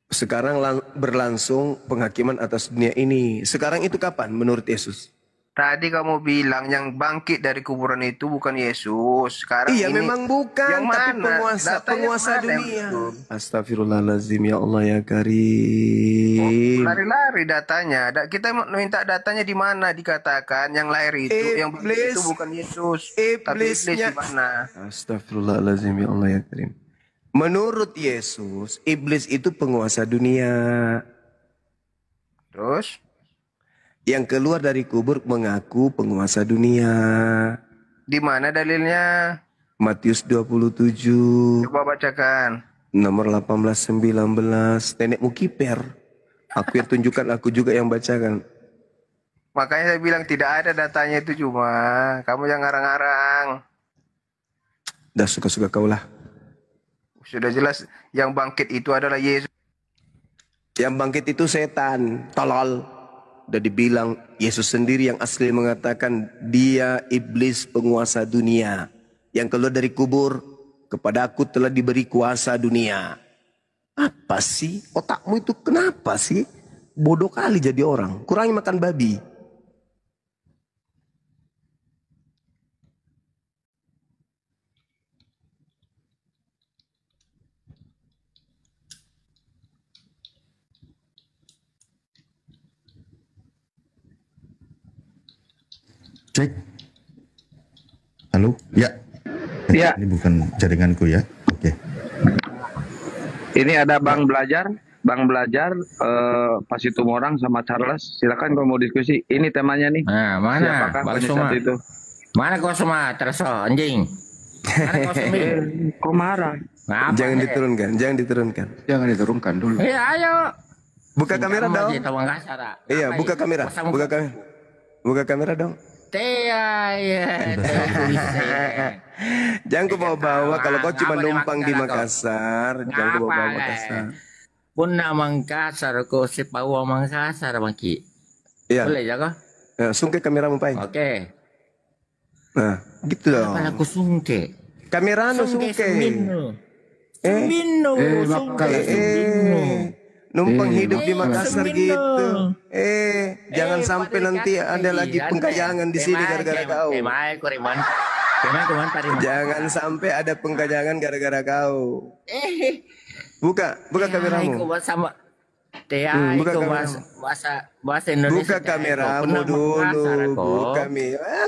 Sekarang berlangsung penghakiman atas dunia ini. Sekarang itu kapan menurut Yesus? Tadi kamu bilang yang bangkit dari kuburan itu bukan Yesus. Sekarang iya ini memang bukan, yang tapi mana? penguasa dunia. Astagfirullahaladzim, ya Allah ya Karim. Lari-lari datanya. Kita minta datanya di mana dikatakan yang lahir itu, yang bangkit itu bukan Yesus. Tapi iblis di mana? Astagfirullahaladzim, ya Allah ya Karim. Menurut Yesus, iblis itu penguasa dunia. Terus? Yang keluar dari kubur mengaku penguasa dunia. Di mana dalilnya? Matius 27. Coba bacakan. Nomor 18-19. Nenekmu kiper. Aku yang tunjukkan, aku juga yang bacakan. Makanya saya bilang tidak ada datanya itu cuma. Kamu yang ngarang-ngarang. Dah suka-suka kau lah. Sudah jelas yang bangkit itu adalah Yesus. Yang bangkit itu setan. Tolol. Udah dibilang Yesus sendiri yang asli mengatakan dia iblis penguasa dunia. Yang keluar dari kubur, kepada aku telah diberi kuasa dunia. Apa sih? Otakmu itu kenapa sih? Bodoh kali jadi orang. Kurangi makan babi. Cek. Halo? Ya. Ya. Ini bukan jaringanku ya. Oke. Ini ada Bang Belajar. Bang Belajar, Pak Situmorang sama Charles. Silakan kalau mau diskusi. Ini temanya nih. Nah, mana? Siapakah penyesat itu? Mana kau semua? Terso, anjing. Mana kau semua? Kok marah? Jangan diturunkan, jangan diturunkan. Jangan diturunkan dulu. Iya, ayo. Buka kamera dong. Iya, buka kamera. Buka kamera. Buka kamera dong. Jangan kau bawa-bawa kalau kau cuma numpang di Makassar. Jangan kau bawa Makassar. Pun Makassar, kau sepawa Makassar, Maki. Iya. Boleh jaga? Ya, sungke kamera Pai. Oke. Nah, gitu dong. Apa aku sungke? Kamera nu sungke. Sumbino. Numpang hidup di Makassar gitu. Jangan sampai nanti ada lagi pengkajangan di sini gara-gara kau. Jangan sampai ada pengkajangan gara-gara kau. Buka kameramu. buka itu kamera. bahasa Indonesia. Buka kameramu dulu. Buka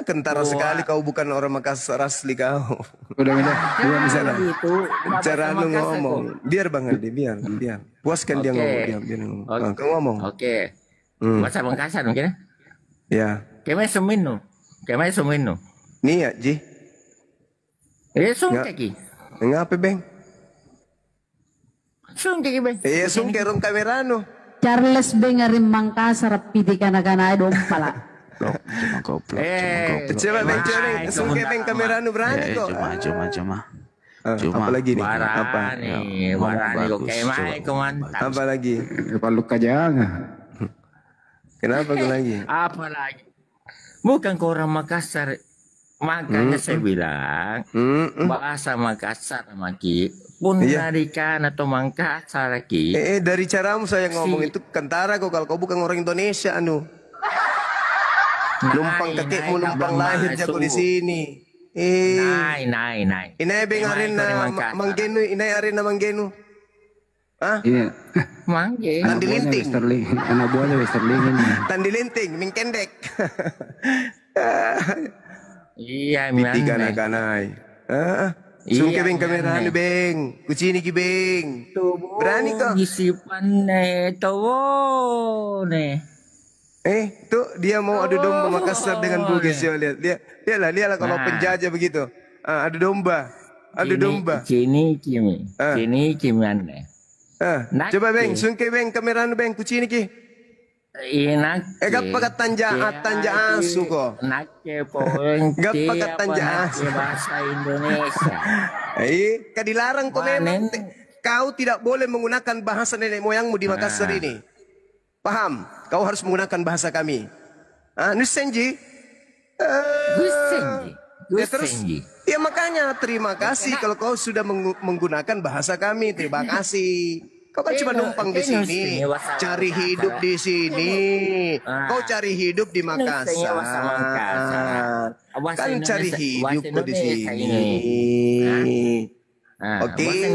kentara sekali kau, bukan orang Makassar asli kau. Udah Dua misalnya. Itu Cara lu ngomong. Biar Bang Aldi, biar. Puaskan dia ngomong, dia ngomong. Kau ngomong. Oke. Bahasa Makassar mungkin. Ya. Kemai suminu. Nih ya, Ji. Sungke ki. Ngapa, Bang? Sungke ki, Bang. Sungke rong kamera no. Charles Bengarim Mangkasar pidi kana-kana dompala. Coba Bang, sungke Bang kamera no berani kok. Cuma. Apa lagi nih? Barani kok kemai mantap. Apa lagi? Luka jangan. Kenapa lagi? Apa lagi? Bukan ke orang Makassar. Makanya saya bilang bahasa Makassar Maki pun dari kan atau Makassar Ki. Dari caramu saya ngomong itu kentara kok, kalau kau bukan orang Indonesia anu. Numpang kakekmu numpang lahir jago di sini. Nai. Ini bengarin manggenu, ini arena manggenu. Hah? Iya. Mangge. Tandi linting. Anak buahnya Westerling ini. Tandi linting, ming kendek. Iya, Piti kanai. Sungke Beng kamera anu Beng. Kucini ki Beng. Berani kok. Gisipan ne. Tuh dia mau adu domba Makassar dengan Bugis ya, lihat. Lihatlah kalau penjajah begitu. Adu domba. Kini aneh. Coba Beng, sungke Beng kamera anu Beng, kucini ki. Enak. Gapakat tanja asu kok. Nake poeng. Gapakat tanja asu. Bahasa Indonesia. Kadilarang kok memang. Kau tidak boleh menggunakan bahasa nenek moyangmu di Makassar ini. Paham? Kau harus menggunakan bahasa kami. Nusenji. Gusenji. Ya makanya terima kasih kalau kau sudah menggunakan bahasa kami. Terima kasih. Kau kan cuma numpang di sini, cari hidup di sini. Kau cari hidup di Makassar. Kan cari hidup kau di sini. Oke.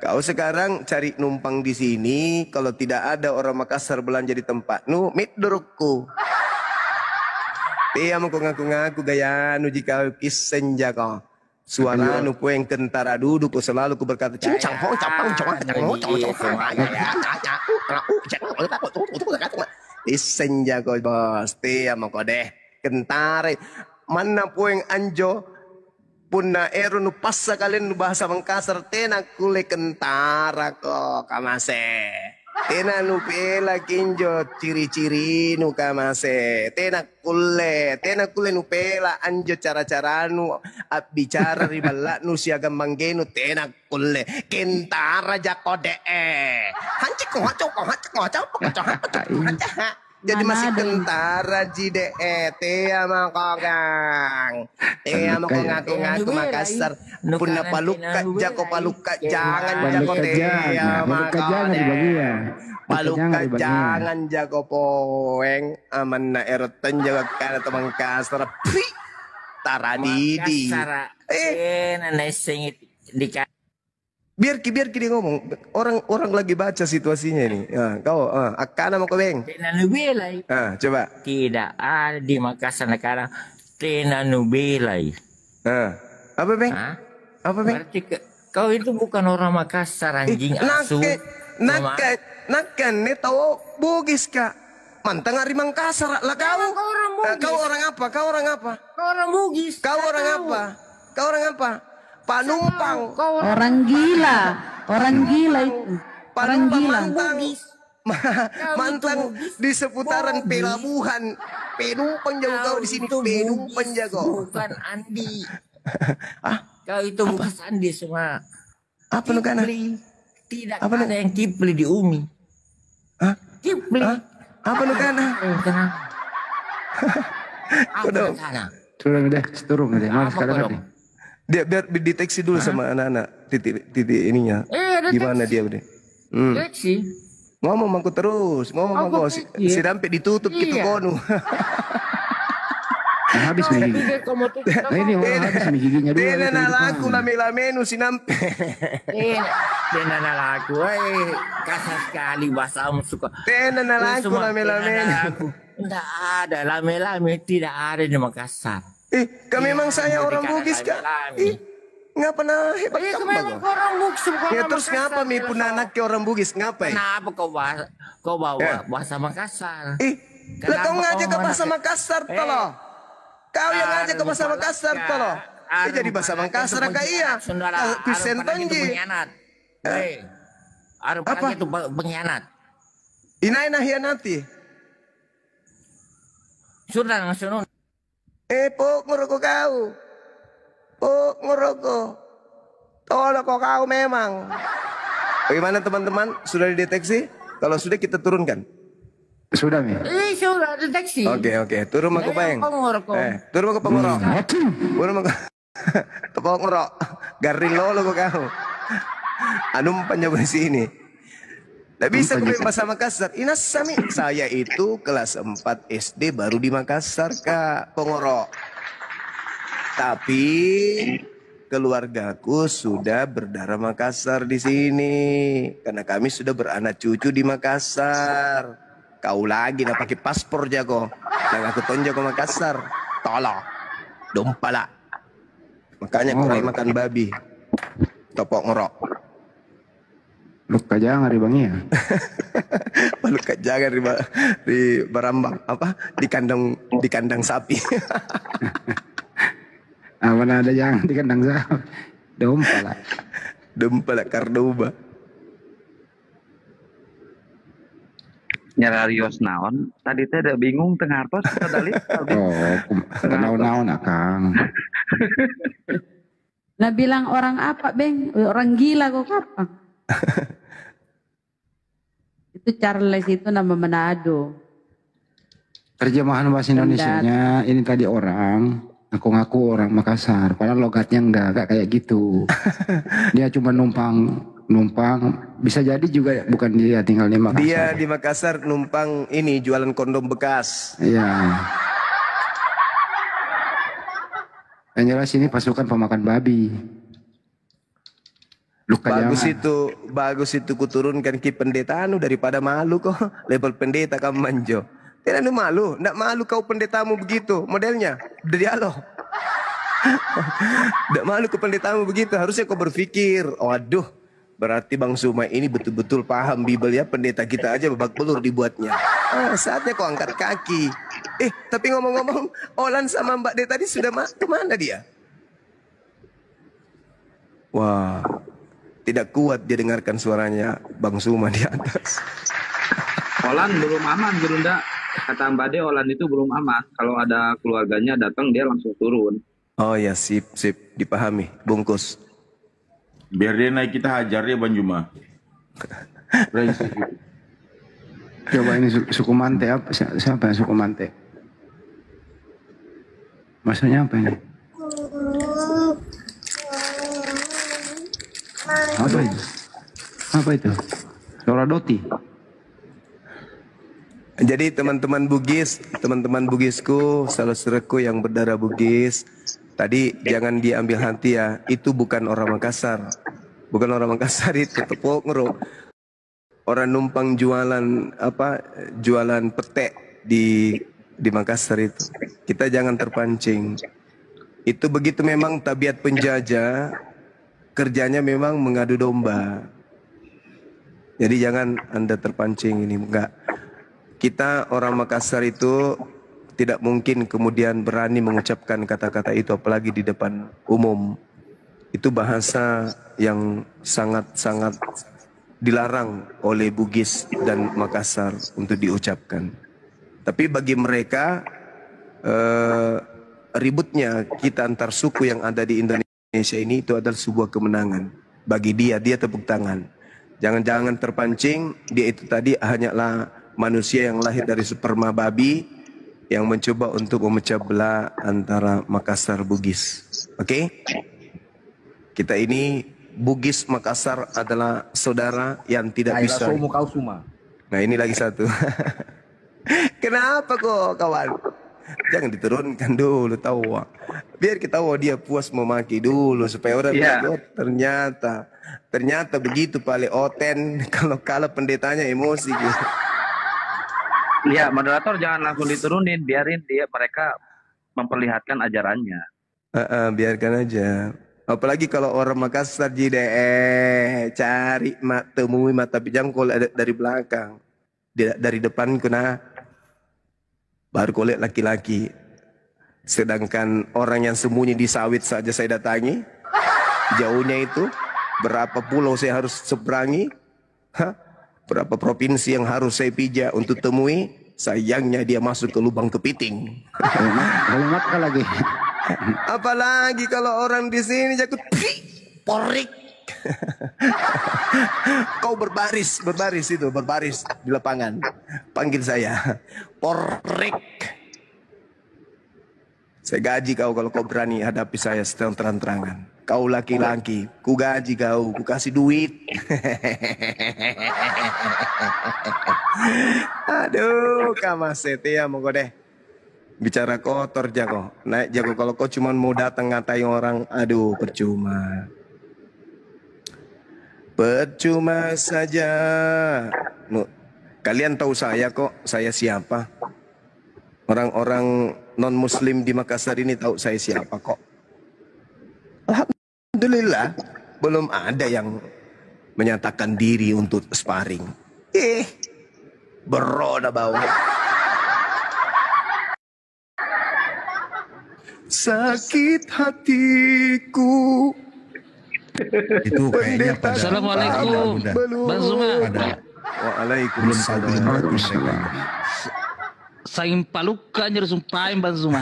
Kau sekarang cari numpang di sini. Kalau tidak ada orang Makassar belanja di tempatmu, mit dorokku. Dia mau ngaku-ngaku gaya nu jika kisenja kau. Suara nu poeng kentara duduk selalu ku berkata cincang ho capang isenja ko bos tia mo ko deh kentare mana poeng anjo punna eru nu passa kalian nu bahasa Makassar tena kule kentara ko kamase tena nu pela kinjo ciri-ciri nu kamase tena kule nu pela anjo cara-cara nu bicara ribala nu siagam manggenu tena kule kentara jakode hancik jadi masih kentara jide tea makokang tea ngaku-ngaku Makassar punna paluka jako paluka jangan jako tea makokang paluka jangan jako poeng aman na erotan jaga kana to Makassar taradidi nanesing di biar dia ngomong orang lagi baca situasinya ini kau akana mau kebeng coba tidak ada di Makassar sekarang tena nubelai apa Beng berarti kau itu bukan orang Makassar anjing asu nakan ne tahu Bugis kak mantang ari Makassar lah kau orang apa kau orang Bugis kau orang apa panumpang orang gila itu orang gila mantang di seputaran pelabuhan penumpang jago kau di sini penumpang jago bukan Andi kau itu bukan Andi semua apa lu kana tidak ada yang Kipli di Umi Kipli apa lu kana turun deh mas sekarang dia biar dideteksi dulu sama anak-anak titik ininya gimana dia udah deteksi ngomong mangku terus ngomong si sampai ditutup gitu konu habis gigi ini orang habis giginya dulu dia laku lame-lame nu sinampe Tenan aku, kasar sekali bahasamu suka. Tenan aku lame-lame. Tidak ada lame-lame, tidak ada di Makassar. Kami memang saya orang Bugis kak. Nggak pernah hebat kamu. Orang Bugis ya terus ngapa mi pun anak ke orang Bugis ngapain? Kenapa kau bawa bahasa Makassar? Lah kau ngajak ke bahasa Makassar tolo. Kau yang ngajak ke bahasa Makassar tolo. Jadi bahasa Makassar kak iya. Kusentonji. Apa itu pengkhianat? Inaina hianati. Sudah langsung. Pok ngerokok kau. Pok ngerokok. Tolong kau memang. Bagaimana teman-teman? Sudah dideteksi? Kalau sudah kita turunkan. Sudah mi. Sudah deteksi. Oke. Turun aku bayang. Turun aku pengorok. Turun aku. Tepok ngorok. Garilo lo kau. Anu panjang di sini. Tidak bisa gue bahasa Makassar. Inas sami. Saya itu kelas 4 SD baru di Makassar kak. Pengorok. Tapi keluargaku sudah berdarah Makassar di sini. Karena kami sudah beranak cucu di Makassar. Kau lagi nak pakai paspor jago. Dan aku tonjok ke Makassar. Tolong. Dompala. Makanya kurang makan babi. Topok ngorok. Luka jangan di bangi ya. Luka jangan di barambang apa di kandang sapi. Mana ada jangan di kandang sapi. Dompala Kardoba. Nyararios naon tadi teh ada bingung tengah artos tadi. Naon akang. Lah bilang orang apa, Beng? Orang gila kok apa? Itu Charles itu nama Manado. Terjemahan bahasa Indonesianya ini tadi orang, aku ngaku orang Makassar, padahal logatnya enggak kayak gitu. Dia cuma numpang, bisa jadi juga bukan dia tinggal di Makassar. Dia di Makassar numpang ini jualan kondom bekas. Iya. Yang jelas ini pasukan pemakan babi. Bagus itu kuturunkan ki pendeta anu daripada malu kok. Level pendeta kamu manjo. Tidak malu, ndak malu kau pendetamu begitu modelnya. Dari Allah. Ndak malu ke pendetamu begitu. Harusnya kau berpikir, waduh, berarti Bang Suma ini betul-betul paham Bible ya. Pendeta kita aja babak belur dibuatnya. Saatnya kau angkat kaki. Tapi ngomong-ngomong, Olan sama Mbak De tadi sudah kemana dia? Wah. Tidak kuat dia dengarkan suaranya Bang Suma di atas. Olan belum aman, Gerunda. Kata Mbak De, Olan itu belum aman. Kalau ada keluarganya datang, dia langsung turun. Oh ya, sip. Dipahami. Bungkus. Biar dia naik kita hajar ya, Bang Juma. Coba ini suku Mante apa? Siapa yang suku Mante? Maksudnya apa ini? Apa itu? Loradoti. Jadi teman-teman Bugisku, saudaraku yang berdarah Bugis, tadi jangan diambil hati ya, itu bukan orang Makassar. Bukan orang Makassar itu, tepok ngero. Orang numpang jualan petek di Makassar itu. Kita jangan terpancing. Itu begitu memang tabiat penjajah. Kerjanya memang mengadu domba. Jadi jangan Anda terpancing ini. Enggak. Kita orang Makassar itu tidak mungkin kemudian berani mengucapkan kata-kata itu apalagi di depan umum. Itu bahasa yang sangat-sangat dilarang oleh Bugis dan Makassar untuk diucapkan. Tapi bagi mereka ributnya kita antar suku yang ada di Indonesia ini itu adalah sebuah kemenangan. Bagi dia tepuk tangan. Jangan-jangan terpancing, dia itu tadi hanyalah manusia yang lahir dari sperma babi yang mencoba untuk memecah belah antara Makassar Bugis. Oke? Kita ini Bugis Makassar adalah saudara yang tidak bisa. Nah ini lagi satu. Kenapa kok kawan? Jangan diturunkan dulu tahu. Biar kita tahu dia puas memaki dulu supaya orang lihat, ternyata begitu paling oten kalau pendetanya emosi gitu. Iya, moderator jangan langsung diturunin, biarin mereka memperlihatkan ajarannya. Biarkan aja. Apalagi kalau orang Makassar cari temui mata pijam kalau dari belakang, dari depan kena baru kolek laki-laki. Sedangkan orang yang sembunyi di sawit saja saya datangi, jauhnya itu berapa pulau saya harus seberangi, berapa provinsi yang harus saya pijak untuk temui. Sayangnya dia masuk ke lubang kepiting. lagi. Apalagi kalau orang di sini jakut porik. Kau berbaris di lapangan. Panggil saya porik. Saya gaji kau kalau kau berani hadapi saya terang-terangan. Kau laki-laki, ku gaji kau, ku kasih duit. Aduh, kamasete ya monggo deh. Bicara kotor jago, naik jago kalau kau cuma mau datang ngatain orang, aduh percuma. Percuma saja. Kalian tahu saya kok, saya siapa? Orang-orang non-muslim di Makassar ini tahu saya siapa kok. Alhamdulillah, belum ada yang menyatakan diri untuk sparring. Beroda bau. Sakit hatiku. Itu kayaknya pada Assalamualaikum, Bang Zuma. Waalaikumsalam. Saing paluka nyer sumpahin Bang Zuma.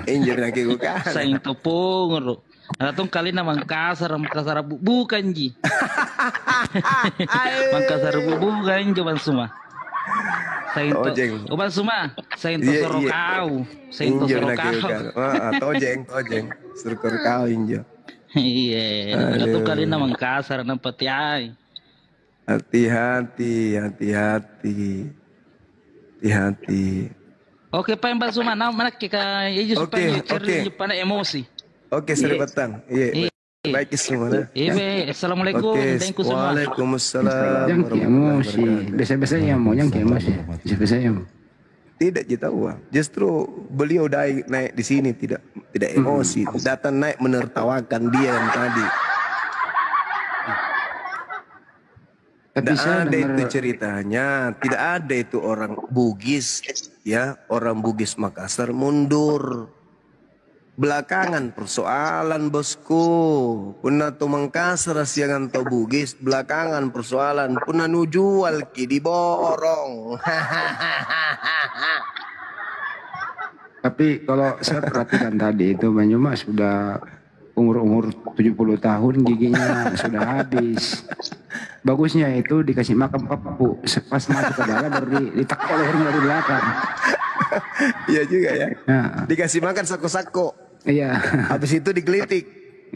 Injer lagi bukan. Saing topong ro. Atong kali na Mangkasar bukan ji. Mangkasar bukan ji Bang Zuma. Saing to. Bang Zuma, saing to sorokau. Saing to sorokau. Tojeng. Sorokau injo. Iya, atong kali na Mangkasar nang patiay. Hati-hati. Oke, Pak Mbak Zuma, mana kita supaya pana emosi. Oke, selamat petang. Iya. Baik semua. Iya, assalamualaikum. Thank you semua. Waalaikumsalam. Yang emosi, biasa-biasanya mau yang emosi. Biasa-biasanya. Tidak kita uang. Justru beliau naik di sini tidak emosi. Datang naik menertawakan dia yang tadi. Tidak ada itu ceritanya, tidak ada itu orang Bugis, ya orang Bugis Makassar mundur. Belakangan persoalan bosku, punna tu Makassar siangan tu Bugis, belakangan persoalan punna nu jual ki diborong. Tapi kalau saya perhatikan tadi itu Banyuma sudah umur 70 tahun giginya sudah habis. Bagusnya itu dikasih makan papu, pas masuk ke dalam baru ditekol lehernya dari belakang. Iya juga ya. Dikasih makan sako-sako. Iya. Habis itu digelitik.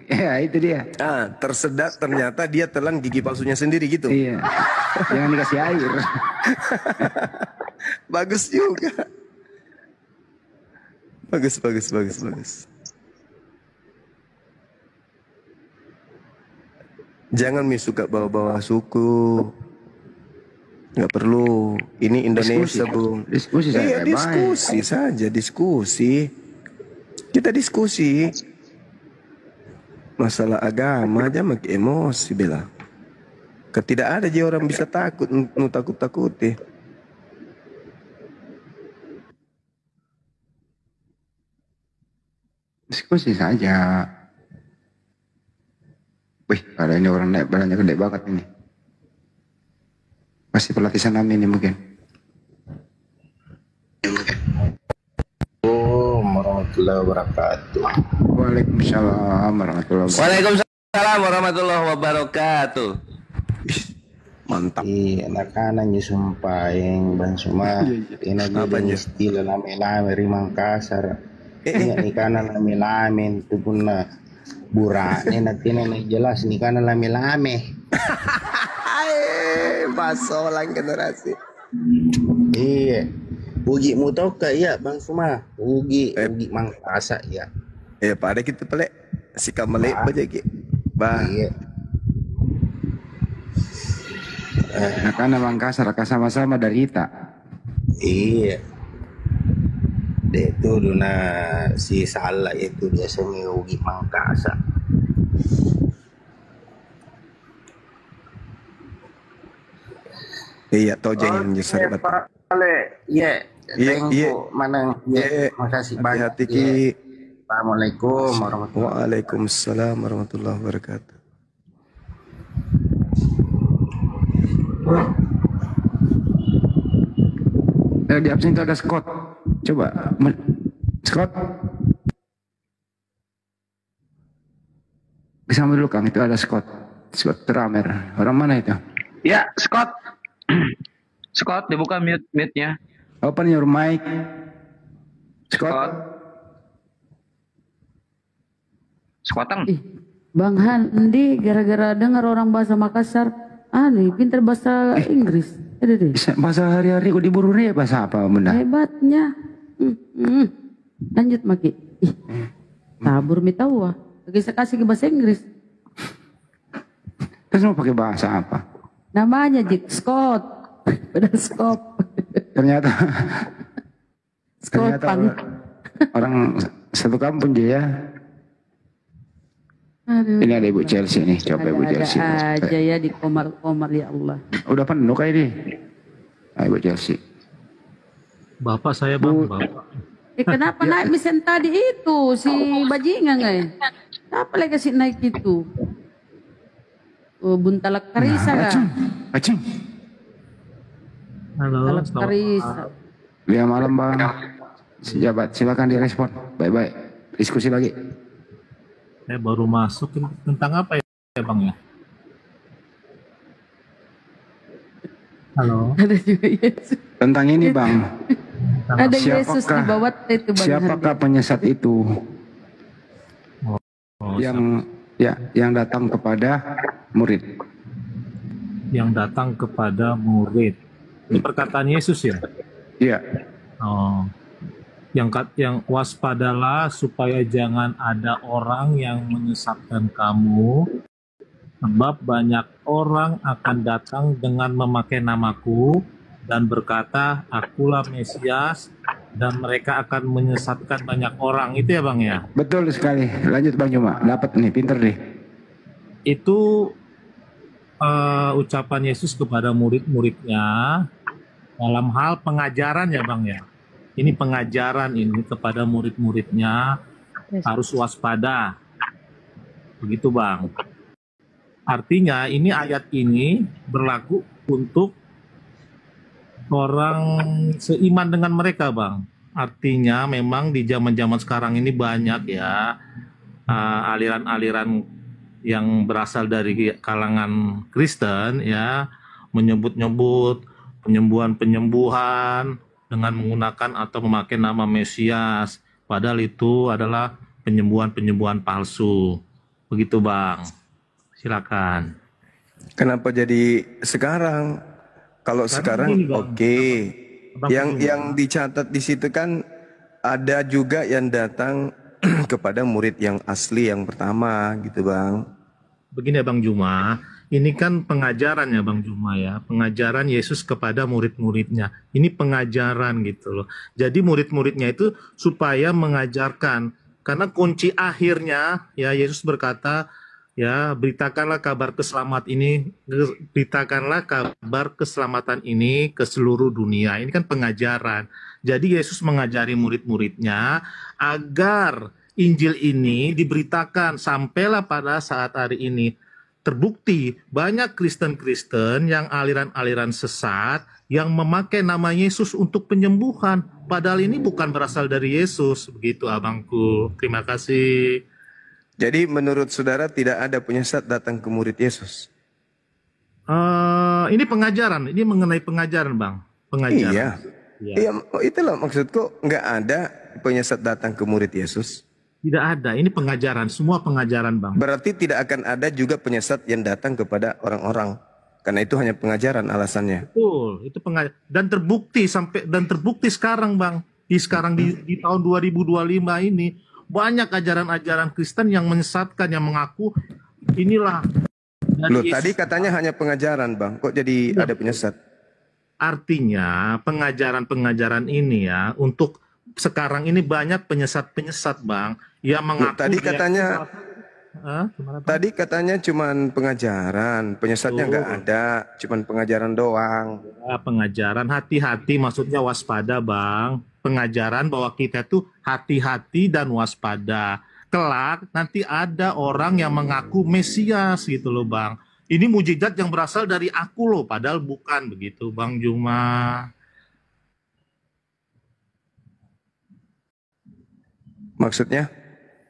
Iya itu dia. Tersedak ternyata dia telan gigi palsunya sendiri gitu. Iya. Jangan dikasih air. Bagus juga. Bagus. Jangan suka bawa-bawa suku. Nggak perlu. Ini Indonesia, Bung. Diskusi saja. Iya, diskusi. Kita diskusi. Masalah agama aja makin emosi bela. Tidak ada aja orang bisa takut, takut-takuti. Diskusi saja. Wih, ada ini orang naik badannya gede banget ini. Pasti pelatih Sanami ini mungkin. Warahmatullahi wabarakatuh. Waalaikumsalam warahmatullahi wabarakatuh. Waalaikumsalam warahmatullahi wabarakatuh. Mantap. Anak-anaknya sumpahin Bang Suma. Ini ada istilah lame-lame di Mangkasar. Ini kanan lame-lame itu pun buraknya nanti jelas nih karena lame-lame. Basolang generasi. Iya. Ugi mutoka ya Bang Suma. Ugi Mangkasa ya. Pada kita pelek sikap melek baca ki. Iya. Karena Mangkasa sama-sama dari kita. Iya. Itu duna si salah itu biasanya Ugi Mangkasa. Iya, tojeng yang nyesar Pak Ale. Iya. Mana? Iya. Makasih banyak. Hati ki. Assalamualaikum warahmatullahi wabarakatuh. Waalaikumsalam warahmatullahi wabarakatuh. Di absen itu ada Scott. Coba Scott. Bersama dulu Kang, itu ada Scott. Scott Tramer. Orang mana itu? Ya, Scott. Scott, dibuka mute-nya. Open your mic. Scott. Squatang. Bang Han, Endi gara-gara dengar orang bahasa Makassar, pinter bahasa Inggris. Bahasa hari-hari kok diburu nih bahasa apa bunda? Hebatnya. Lanjut Maki. Tabur mi tahu ah. Bisa kasih ke bahasa Inggris. Terus mau pakai bahasa apa? Namanya Jik Scott. Beda Scott. Ternyata Scott orang satu kampung dia ya. Aduh. Ini ada Ibu Chelsea nih, coba Ibu Chelsea. Aja ya di komar-komar ya Allah. Udah penuh kayak ini. Ibu Chelsea. Bapak saya Bang, Bapak. Kenapa naik mesin tadi itu si bajingan nggak ya? Kenapa lagi kasih naik itu? Buntalak Karisa kan? Acing. Halo. Karisa. Lihat malam Bang. Sejabat, silakan direspon. Baik-baik. Diskusi lagi. Saya baru masuk, tentang apa ya Bang ya? Halo. Ada juga Yesus. Tentang ini Bang. Ada Yesus di bawah itu Bang. Siapakah penyesat itu? Yang datang kepada murid. Yang datang kepada murid. Ini perkataan Yesus ya? Iya. Oh. Yang waspadalah supaya jangan ada orang yang menyesatkan kamu, sebab banyak orang akan datang dengan memakai namaku dan berkata, akulah Mesias, dan mereka akan menyesatkan banyak orang. Itu ya Bang ya? Betul sekali. Lanjut Bang Juma, dapat nih, pinter deh. Itu ucapan Yesus kepada murid-muridnya dalam hal pengajaran ya Bang ya. Ini pengajaran ini kepada murid-muridnya harus waspada. Begitu Bang. Artinya ini ayat ini berlaku untuk orang seiman dengan mereka Bang. Artinya memang di zaman-zaman sekarang ini banyak ya aliran-aliran yang berasal dari kalangan Kristen ya, menyebut-nyebut penyembuhan-penyembuhan dengan menggunakan atau memakai nama Mesias, padahal itu adalah penyembuhan-penyembuhan palsu. Begitu Bang. Silakan. Kenapa jadi sekarang? Kalau sekarang oke. Yang dicatat di situ kan ada juga yang datang kepada murid yang asli yang pertama gitu Bang. Begini ya Bang Juma, ini kan pengajaran ya Bang Juma ya, pengajaran Yesus kepada murid-muridnya. Ini pengajaran gitu loh. Jadi murid-muridnya itu supaya mengajarkan, karena kunci akhirnya ya Yesus berkata ya, beritakanlah kabar keselamatan ini ke seluruh dunia. Ini kan pengajaran. Jadi Yesus mengajari murid-muridnya agar Injil ini diberitakan sampailah pada saat hari ini. Terbukti banyak Kristen-Kristen yang aliran-aliran sesat yang memakai nama Yesus untuk penyembuhan. Padahal ini bukan berasal dari Yesus. Begitu abangku. Terima kasih. Jadi menurut saudara tidak ada penyesat datang ke murid Yesus? Ini pengajaran. Ini mengenai pengajaran Bang. Pengajaran. Iya. Iya, itulah maksudku, nggak ada penyesat datang ke murid Yesus. Tidak ada, ini pengajaran, semua pengajaran Bang. Berarti tidak akan ada juga penyesat yang datang kepada orang-orang. Karena itu hanya pengajaran alasannya. Betul, itu dan terbukti sekarang Bang. Di tahun 2025 ini banyak ajaran-ajaran Kristen yang menyesatkan, yang mengaku inilah. Loh, tadi katanya hanya pengajaran Bang, kok jadi ada penyesat? Artinya pengajaran-pengajaran ini ya, untuk sekarang ini banyak penyesat-penyesat Bang, yang mengaku. Tadi katanya cuman pengajaran, penyesatnya nggak ada, cuman pengajaran doang. Ya, pengajaran, hati-hati maksudnya waspada Bang. Pengajaran bahwa kita tuh hati-hati dan waspada. Kelak nanti ada orang yang mengaku Mesias gitu loh Bang. Ini mujizat yang berasal dari aku loh, padahal bukan begitu Bang Juma. Maksudnya?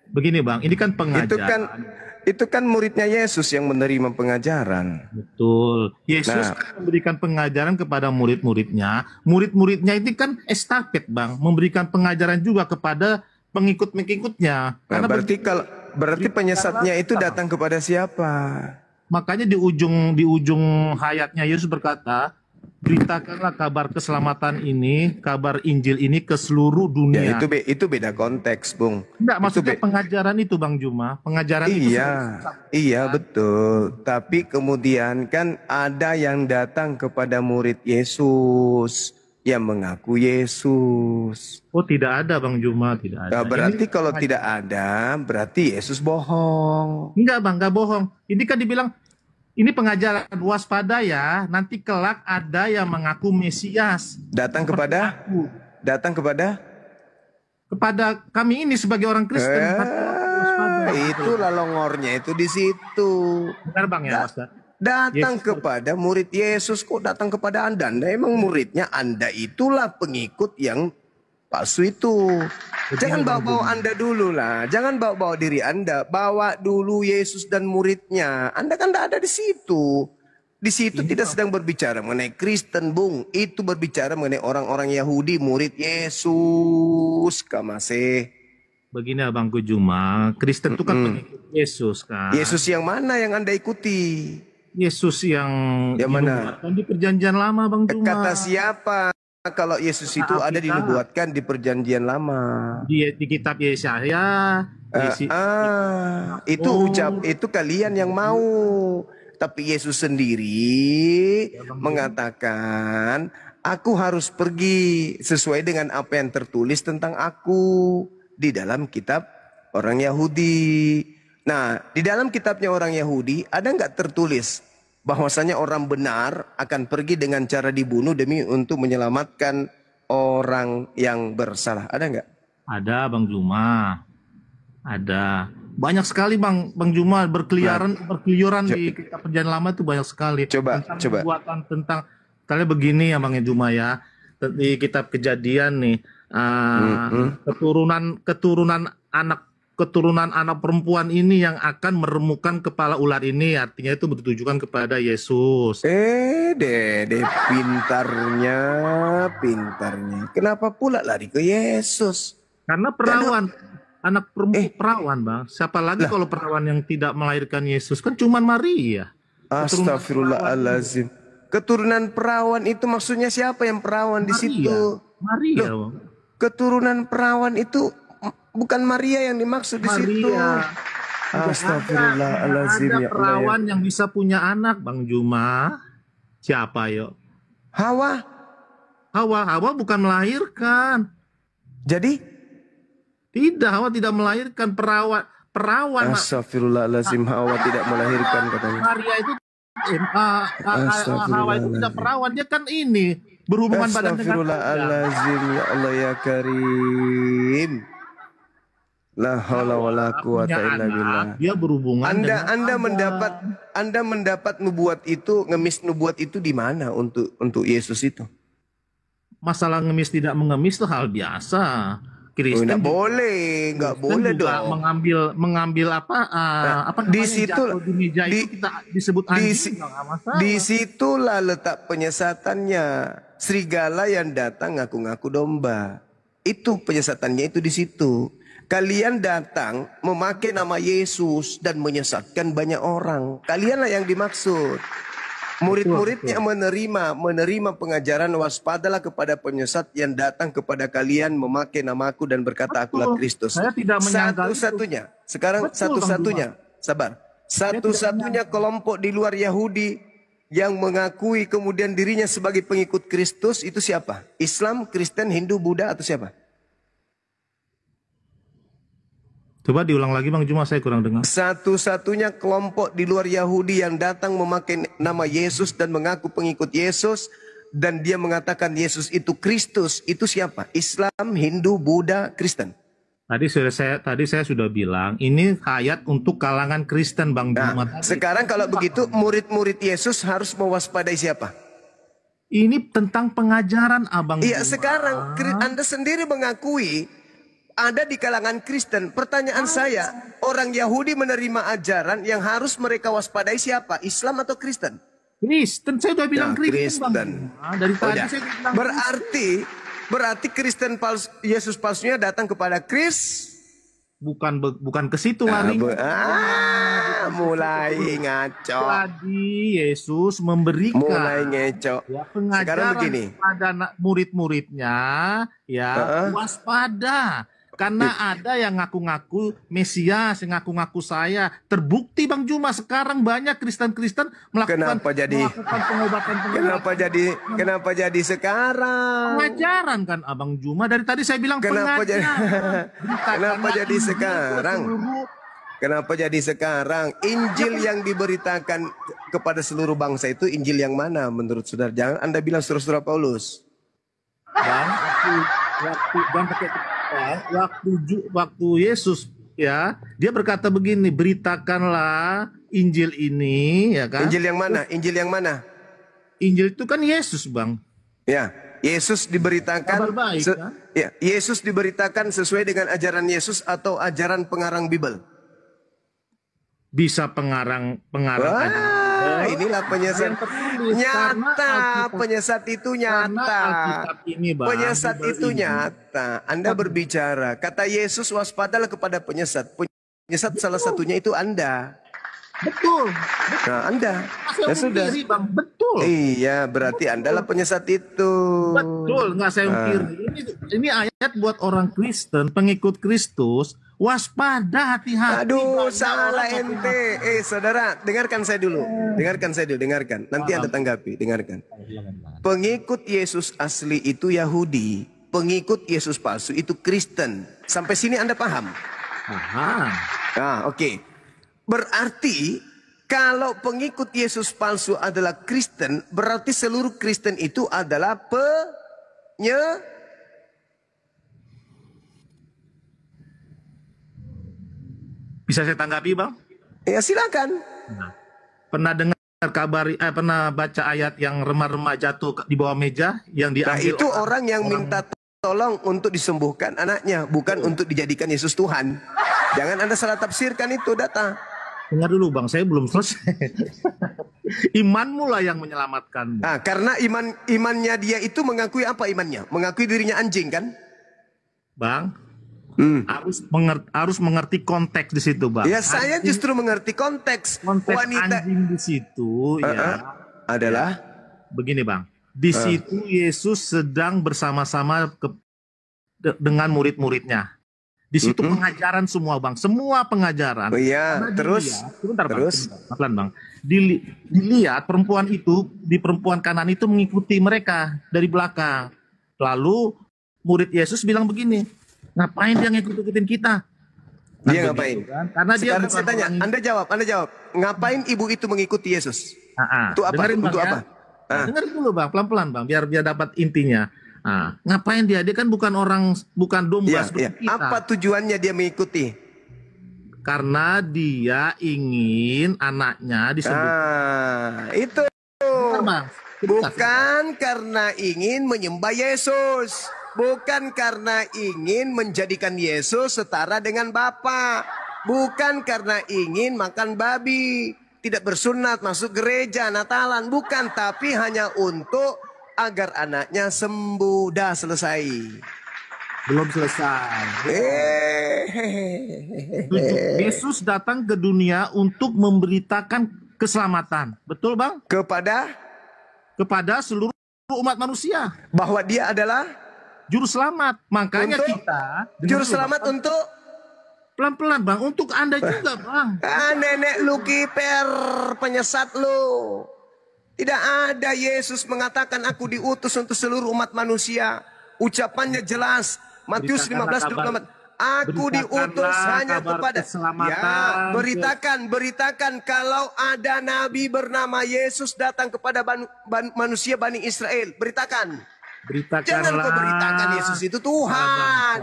Begini Bang, ini kan pengajaran. Itu kan muridnya Yesus yang menerima pengajaran. Betul. Yesus memberikan pengajaran kepada murid-muridnya. Murid-muridnya ini kan estafet Bang, memberikan pengajaran juga kepada pengikut-pengikutnya. Nah, berarti penyesatnya itu datang kepada siapa? Makanya di ujung hayatnya Yesus berkata, beritakanlah kabar keselamatan ini, kabar Injil ini ke seluruh dunia. Ya, itu beda konteks, Bung. Enggak, maksudnya pengajaran itu, Bang Juma. Pengajaran itu. Iya, betul. Tapi kemudian kan ada yang datang kepada murid Yesus yang mengaku Yesus. Oh, tidak ada, Bang Juma, tidak ada. Nah, berarti kalau tidak ada, berarti Yesus bohong. Enggak, Bang, enggak bohong. Ini kan dibilang, ini pengajaran waspada ya, nanti kelak ada yang mengaku Mesias. Datang kepada kami ini sebagai orang Kristen. Itulah longornya itu di situ. Benar Bang ya, Mas? Datang kepada murid Yesus, kok datang kepada Anda? Anda emang muridnya, Anda itulah pengikut yang palsu itu. Jangan bawa-bawa Anda dulu lah. Jangan bawa-bawa diri Anda. Bawa dulu Yesus dan muridnya. Anda kan tidak ada di situ. Di situ tidak sedang berbicara mengenai Kristen, Bung. Itu berbicara mengenai orang-orang Yahudi, murid Yesus. Kamase. Begini Abangku Juma, Kristen itu kan pengikut Yesus kan. Yesus yang mana yang Anda ikuti? Yesus yang mana? Di perjanjian lama Bang Juma. Kata siapa? Kalau Yesus itu ada dinubuatkan di perjanjian lama. Di kitab Yesaya. Itu kalian yang mau. Tapi Yesus sendiri mengatakan, aku harus pergi sesuai dengan apa yang tertulis tentang aku di dalam kitab orang Yahudi. Nah, di dalam kitabnya orang Yahudi ada nggak tertulis bahwasanya orang benar akan pergi dengan cara dibunuh demi untuk menyelamatkan orang yang bersalah? Ada nggak? Ada Bang Juma. Ada. Banyak sekali Bang Juma berkeliaran di kitab perjanjian lama itu banyak sekali. Coba. Tentang kalian begini ya Bang Juma ya. Di kitab Kejadian nih, keturunan anak perempuan ini yang akan meremukan kepala ular ini, artinya itu ditujukan kepada Yesus. Dede pintarnya. Kenapa pula lari ke Yesus? Karena perawan, anak perempuan perawan Bang. Siapa lagi kalau perawan yang tidak melahirkan Yesus? Kan cuman Maria. Astagfirullahaladzim. Keturunan perawan itu maksudnya siapa yang perawan di situ? Maria. Loh, keturunan perawan itu bukan Maria yang dimaksud di situ. Astagfirullahaladzim. Ada perawan yang bisa punya anak Bang Juma. Siapa yuk? Hawa bukan melahirkan. Jadi? Tidak, Hawa tidak melahirkan. Perawan. Astagfirullahaladzim. Hawa tidak melahirkan katanya. Maria itu Hawa itu tidak perawan. Dia kan ini berhubungan badan dengan Astagfirullahaladzim. Ya Allah ya Karim. La haula wala quwata illa billah. Dia berhubungan Anda mendapat nubuat itu, ngemis nubuat itu di mana untuk Yesus itu? Masalah ngemis tidak mengemis itu hal biasa. Kristen nggak boleh dong. Mengambil apa di situ kita disebut anjing. Di situlah letak penyesatannya. Serigala yang datang ngaku-ngaku domba. Itu penyesatannya itu di situ. Kalian datang memakai nama Yesus dan menyesatkan banyak orang. Kalianlah yang dimaksud. Murid-muridnya menerima pengajaran, waspadalah kepada penyesat yang datang kepada kalian memakai namaku dan berkata akulah Kristus. Saya tidak menyangkal Satu-satunya. Sekarang satu-satunya. Sabar. Satu-satunya kelompok di luar Yahudi yang mengakui kemudian dirinya sebagai pengikut Kristus itu siapa? Islam, Kristen, Hindu, Buddha atau siapa? Coba diulang lagi Bang Juma, saya kurang dengar. Satu-satunya kelompok di luar Yahudi yang datang memakai nama Yesus dan mengaku pengikut Yesus dan dia mengatakan Yesus itu Kristus, itu siapa? Islam, Hindu, Buddha, Kristen. Tadi saya sudah bilang ini ayat untuk kalangan Kristen Bang Juma. Sekarang kalau begitu murid-murid Yesus harus mewaspadai siapa? Ini tentang pengajaran Abang Iya, Juma. sekarang Anda sendiri mengakui ada di kalangan Kristen. Pertanyaan saya, orang Yahudi menerima ajaran yang harus mereka waspadai siapa? Islam atau Kristen? Kristen, saya sudah bilang Kristen. Dari tadi saya bilang berarti Kristen palsu, Yesus palsunya datang kepada bukan ke situ lari. Mulai ngaco. Tadi Yesus memberikan mulai ngeco. Ya, pengajaran pada murid-muridnya ya waspada. Karena ada yang ngaku-ngaku Mesias, yang ngaku-ngaku saya. Terbukti Bang Juma sekarang banyak Kristen-Kristen melakukan pengobatan. Kenapa jadi sekarang? Pengajaran kan Abang Juma, dari tadi saya bilang kenapa pengajaran. jadi sekarang? Kenapa jadi sekarang? Injil yang diberitakan kepada seluruh bangsa itu Injil yang mana menurut saudara? Jangan Anda bilang surah-surah Paulus. Waktu Yesus ya, dia berkata begini, beritakanlah Injil ini, ya kan? Injil yang mana? Injil yang mana? Injil itu kan Yesus, Bang. Ya, Yesus diberitakan ya, Yesus diberitakan sesuai dengan ajaran Yesus atau ajaran pengarang Bible? Bisa pengarang inilah penyesat nyata. Penyesat itu nyata. Penyesat itu nyata. Anda berbicara. Kata Yesus waspadalah kepada penyesat. Penyesat salah satunya itu Anda. Betul. Nah, Anda. Ya sudah. Bang. Betul. Iya, berarti Anda lah penyesat itu. Betul, nggak saya ungkiri. Ini ayat buat orang Kristen, pengikut Kristus. Waspada, hati-hati. Aduh, salah ente. Saudara, dengarkan saya dulu. Dengarkan. Nanti Anda tanggapi, dengarkan. Pengikut Yesus asli itu Yahudi. Pengikut Yesus palsu itu Kristen. Sampai sini Anda paham? Paham. Nah, oke. Berarti kalau pengikut Yesus palsu adalah Kristen, berarti seluruh Kristen itu adalah Bisa saya tanggapi, Bang? Ya, silakan. Pernah dengar pernah baca ayat yang remah-remah jatuh di bawah meja yang diambil? Nah, itu orang yang minta tolong untuk disembuhkan anaknya, bukan untuk dijadikan Yesus Tuhan. Jangan Anda salah tafsirkan itu data. Dengar dulu Bang, saya belum selesai. Imanmu lah yang menyelamatkan. Nah, karena imannya dia itu mengakui apa imannya? Mengakui dirinya anjing kan? Bang, harus mengerti konteks di situ, Bang. Ya, saya justru mengerti konteks. Wanita anjing di situ adalah begini, Bang. Di situ Yesus sedang bersama-sama dengan murid-muridnya. Di situ pengajaran semua, Bang. Semua pengajaran. Oh iya, terus? Pelan, Bang. Dilihat perempuan itu, di perempuan kanan itu mengikuti mereka dari belakang. Lalu murid Yesus bilang begini, ngapain dia ngikut-ngikutin kita? Dia ngapain? Kan? Karena sekarang dia saya tanya, Anda jawab. Ngapain ibu itu mengikuti Yesus? Untuk apa? Dengerin, Bang, untuk apa? Dengerin dulu, Bang, pelan-pelan, Bang, biar dapat intinya. Nah, ngapain dia? Dia kan bukan domba seperti kita. Apa tujuannya dia mengikuti? Karena dia ingin anaknya disembuhkan. Itu. Bukan karena ingin menyembah Yesus. Bukan karena ingin menjadikan Yesus setara dengan Bapa. Bukan karena ingin makan babi, tidak bersunat, masuk gereja, Natalan. Bukan, tapi hanya untuk agar anaknya sembuh. Dah selesai. Belum selesai. Yesus datang ke dunia untuk memberitakan keselamatan. Betul, Bang? Kepada seluruh umat manusia. Bahwa dia adalah juru selamat. Makanya untuk kita juru selamat untuk pelan-pelan, Bang, untuk Anda juga, Bang. Nenek lu kiper penyesat lu. Tidak ada Yesus mengatakan aku diutus untuk seluruh umat manusia. Ucapannya jelas. Matius 15:24. Aku diutus hanya kepada beritakan kalau ada nabi bernama Yesus datang kepada manusia Bani Israel. Beritakan. Jangan kau beritakan Yesus itu Tuhan.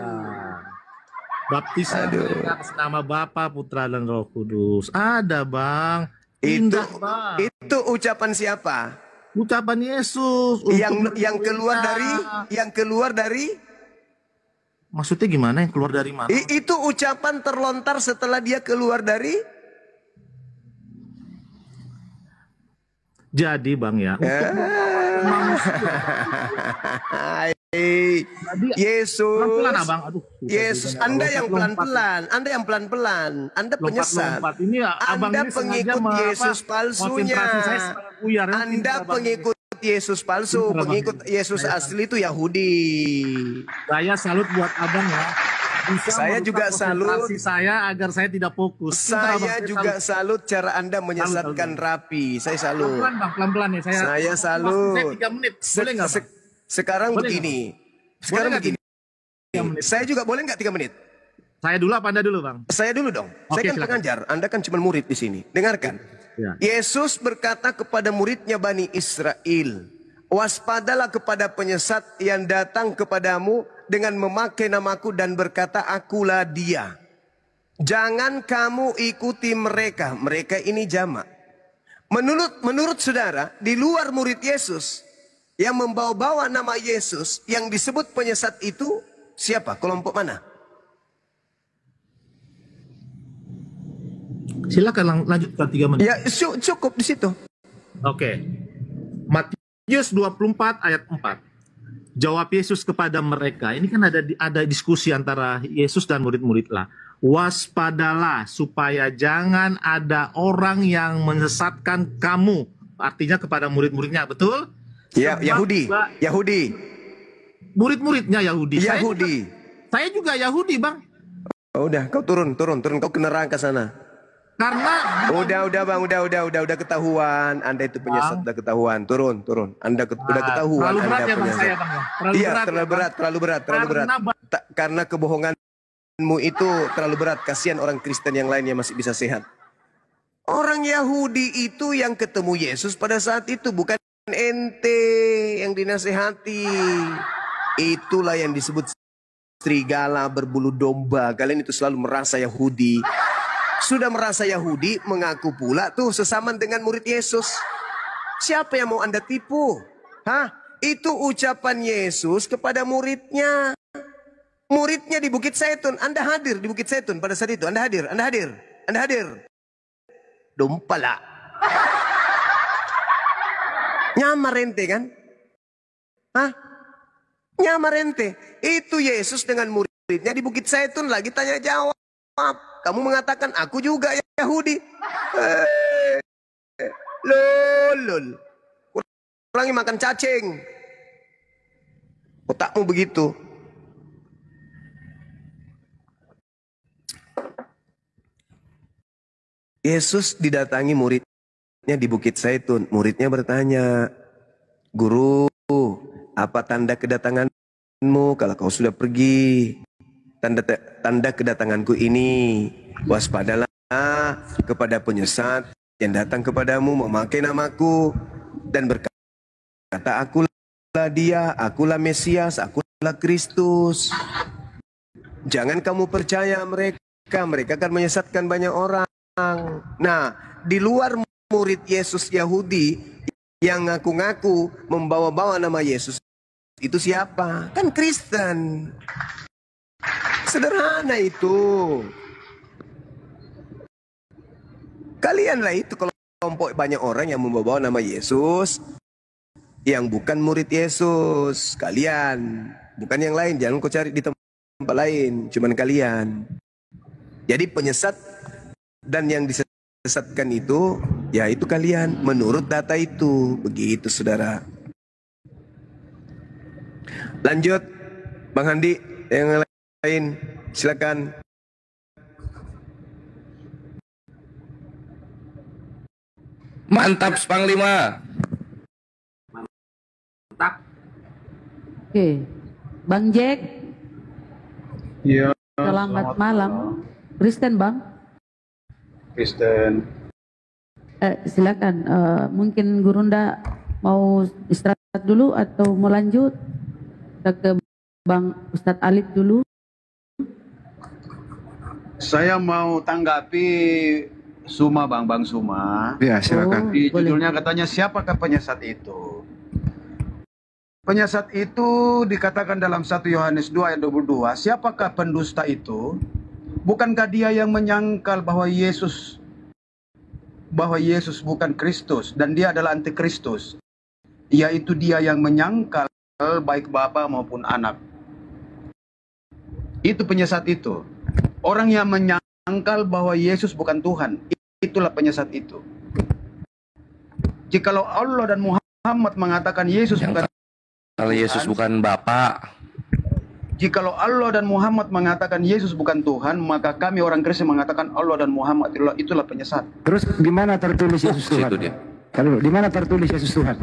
Baptisan atas nama Bapa, Putra dan Roh Kudus. Ada, Bang. Indah, Bang. Itu ucapan siapa? Ucapan Yesus. Yang keluar dari maksudnya gimana, yang keluar dari mana? Itu ucapan terlontar setelah dia keluar dari. Jadi, Bang, ya. Yesus. Pelan-pelan, Abang. Aduh, Yesus, Anda yang pelan-pelan. Anda yang pelan-pelan. Anda penyesat. Anda pengikut Yesus palsunya. Anda pengikut Yesus palsu. Pengikut Yesus asli itu Yahudi. Saya salut buat Abang, ya. Saya juga salut saya agar saya tidak fokus. Saya juga salut cara Anda menyesatkan Rapi. Saya salut. Pelan-pelan ya. Saya salut. 3 menit. Boleh nggak, Bang? Sekarang begini. Saya juga boleh nggak 3 menit? Saya dulu apa Anda dulu, Bang? Saya dulu dong. Saya kan pengajar. Anda kan cuma murid di sini. Dengarkan. Ya. Yesus berkata kepada muridnya Bani Israel, waspadalah kepada penyesat yang datang kepadamu dengan memakai namaku dan berkata akulah dia. Jangan kamu ikuti mereka. Mereka ini jamak. Menurut saudara, di luar murid Yesus yang membawa-bawa nama Yesus yang disebut penyesat itu siapa? Kelompok mana? Silakan lanjutkan 3 menit. Ya cukup di situ. Oke. Matius 24 ayat 4. Jawab Yesus kepada mereka. Ini kan ada diskusi antara Yesus dan murid-murid lah. Waspadalah supaya jangan ada orang yang menyesatkan kamu. Artinya kepada murid-muridnya, betul? Ya, Yahudi. Murid-muridnya Yahudi. Saya juga Yahudi, Bang. Oh, udah, kau turun. Kau ke neraka sana. Karena udah Bang, udah ketahuan. Anda itu penyesat, udah ketahuan. Turun. Anda udah ketahuan. Terlalu berat ya, Bang, saya, Bang. Iya, terlalu berat. Karena kebohonganmu itu terlalu berat. Kasihan orang Kristen yang lainnya masih bisa sehat. Orang Yahudi itu yang ketemu Yesus pada saat itu, bukan ente yang dinasehati. Itulah yang disebut serigala berbulu domba. Kalian itu selalu merasa Yahudi. Sudah merasa Yahudi, mengaku pula tuh sesaman dengan murid Yesus. Siapa yang mau Anda tipu? Itu ucapan Yesus kepada muridnya. Muridnya di Bukit Zaitun. Anda hadir di Bukit Zaitun pada saat itu. Anda hadir. Dompala. Nyamar ente kan? Nyamar ente. Itu Yesus dengan muridnya di Bukit Zaitun lagi tanya jawab. Kamu mengatakan aku juga Yahudi. Lol. Kurangi makan cacing. Otakmu begitu. Yesus didatangi muridnya di Bukit Zaitun. Muridnya bertanya, Guru, apa tanda kedatanganmu kalau kau sudah pergi? Tanda kedatanganku ini, waspadalah kepada penyesat yang datang kepadamu memakai namaku dan berkata akulah dia, akulah Mesias, akulah Kristus. Jangan kamu percaya mereka akan menyesatkan banyak orang. Nah, di luar murid Yesus Yahudi yang ngaku-ngaku membawa-bawa nama Yesus, itu siapa? Kan Kristen. Sederhana itu. Kalianlah itu kelompok banyak orang yang membawa nama Yesus yang bukan murid Yesus. Kalian, bukan yang lain. Jangan kau cari di tempat lain. Cuman kalian. Jadi penyesat dan yang disesatkan itu Ya itu kalian menurut data itu. Begitu saudara. Lanjut Bang Handi, yang lain silakan. Mantap Panglima. Mantap. Oke, Bang Jack. Iya. Selamat malam. Kristen Bang. Kristen. Silakan. Mungkin Gurunda mau istirahat dulu atau mau lanjut? Kita ke Bang Ustadz Alid dulu. Saya mau tanggapi Suma Bang Suma. Ya silakan. Di judulnya katanya siapakah penyesat itu? Penyesat itu dikatakan dalam 1 Yohanes 2 ayat 22. Siapakah pendusta itu? Bukankah dia yang menyangkal bahwa Yesus bukan Kristus dan dia adalah antikristus? Yaitu dia yang menyangkal baik Bapa maupun Anak. Itu penyesat itu. Orang yang menyangkal bahwa Yesus bukan Tuhan, itulah penyesat itu. Jikalau Allah dan Muhammad mengatakan Yesus bukan Kalau Yesus bukan Bapa. Jikalau Allah dan Muhammad mengatakan Yesus bukan Tuhan, maka kami orang Kristen mengatakan Allah dan Muhammad itulah penyesat. Terus di mana tertulis Yesus Tuhan? Itu dia. Kalau di mana tertulis Yesus Tuhan?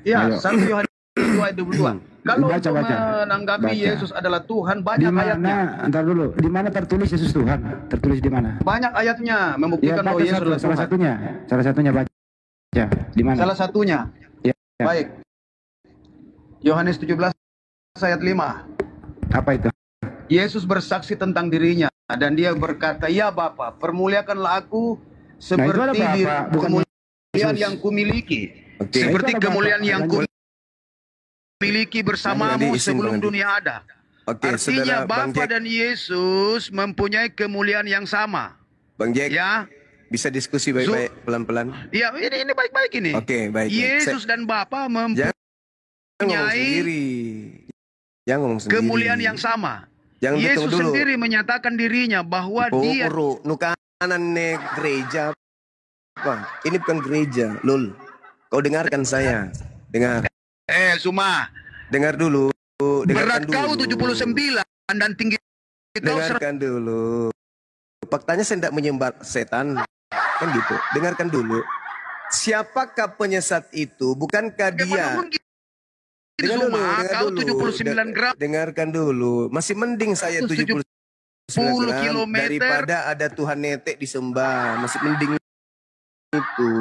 Ya, 1 Yohanes 2 ayat 22. Kalau Baca. menanggapi Yesus adalah Tuhan, banyak ayatnya. Entar dulu, di mana tertulis Yesus Tuhan? Tertulis di mana? Banyak ayatnya membuktikan bahwa Yesus adalah salah Tuhan. Salah satunya baca. Di mana? Salah satunya. Ya. Baik. Yohanes 17 ayat 5. Apa itu? Yesus bersaksi tentang dirinya dan dia berkata, "Ya Bapa, permuliakanlah aku seperti kemuliaan yang kumiliki, seperti kemuliaan yang kumiliki bersamamu sebelum dunia ada." Artinya Bapa dan Yesus mempunyai kemuliaan yang sama. Bang Jack, ya, bisa diskusi baik-baik, pelan-pelan. Ya, ini baik-baik ini. Oke, baik. Yesus dan Bapa mempunyai kemuliaan yang sama. Yesus sendiri menyatakan dirinya bahwa dia nukanan gereja apa? Ini bukan gereja, lul. Kau dengarkan saya. Dengar. Suma. Dengar dulu. Berat kau 79 dan tinggi kau. Dengarkan dulu. Faktanya saya tidak menyembah setan. Kan gitu. Dengarkan dulu. Siapakah penyesat itu? Bukankah dia? Dengarkan dulu. Masih mending saya 79 gram daripada ada Tuhan netek disembah. Masih mending itu.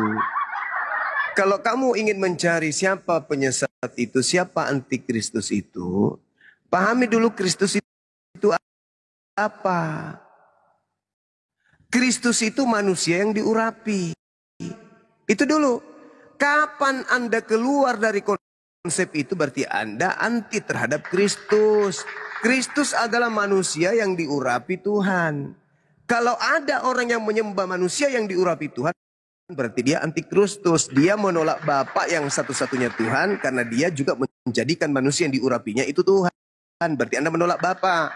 Kalau kamu ingin mencari siapa penyesat itu, siapa antikristus itu, pahami dulu Kristus itu apa. Kristus itu manusia yang diurapi. Itu dulu. Kapan Anda keluar dari konsep itu berarti Anda anti terhadap Kristus. Kristus adalah manusia yang diurapi Tuhan. Kalau ada orang yang menyembah manusia yang diurapi Tuhan, berarti dia anti Kristus. Dia menolak Bapa yang satu-satunya Tuhan karena dia juga menjadikan manusia yang diurapinya itu Tuhan. Berarti Anda menolak Bapa.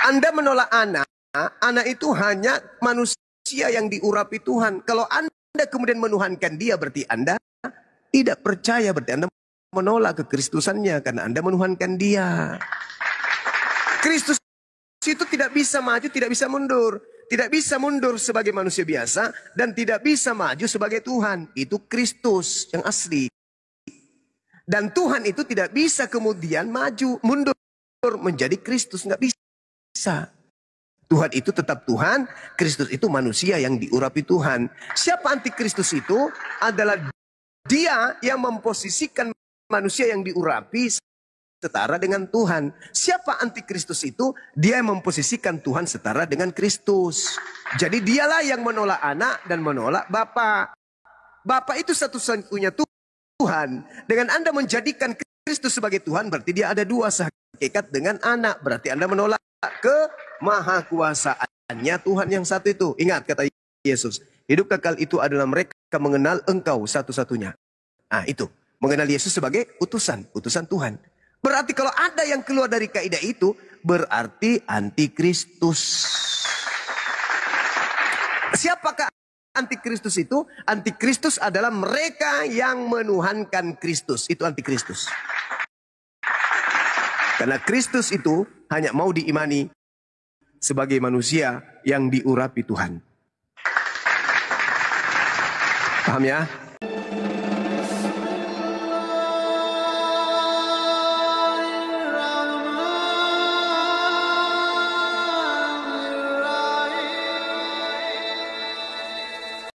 Anda menolak anak. Anak itu hanya manusia yang diurapi Tuhan. Kalau Anda kemudian menuhankan dia, berarti Anda tidak percaya, berarti Anda menolak kekristusannya karena Anda menuhankan dia. Kristus itu tidak bisa maju, tidak bisa mundur. Tidak bisa mundur sebagai manusia biasa dan tidak bisa maju sebagai Tuhan. Itu Kristus yang asli. Dan Tuhan itu tidak bisa kemudian maju, mundur menjadi Kristus. Nggak bisa. Tuhan itu tetap Tuhan, Kristus itu manusia yang diurapi Tuhan. Siapa antikristus itu? Adalah dia yang memposisikan manusia yang diurapi setara dengan Tuhan. Siapa antikristus itu? Dia yang memposisikan Tuhan setara dengan Kristus. Jadi dialah yang menolak anak dan menolak Bapa. Bapa itu satu-satunya Tuhan. Dengan Anda menjadikan Kristus sebagai Tuhan, berarti dia ada dua sehakikat dengan anak. Berarti Anda menolak kemahakuasaannya Tuhan yang satu itu. Ingat kata Yesus, hidup kekal itu adalah mereka mengenal Engkau satu-satunya. Nah itu, mengenal Yesus sebagai utusan Tuhan. Berarti kalau ada yang keluar dari kaidah itu, berarti antikristus. Siapakah antikristus itu? Antikristus adalah mereka yang menuhankan Kristus. Itu antikristus. Karena Kristus itu hanya mau diimani sebagai manusia yang diurapi Tuhan. Paham ya?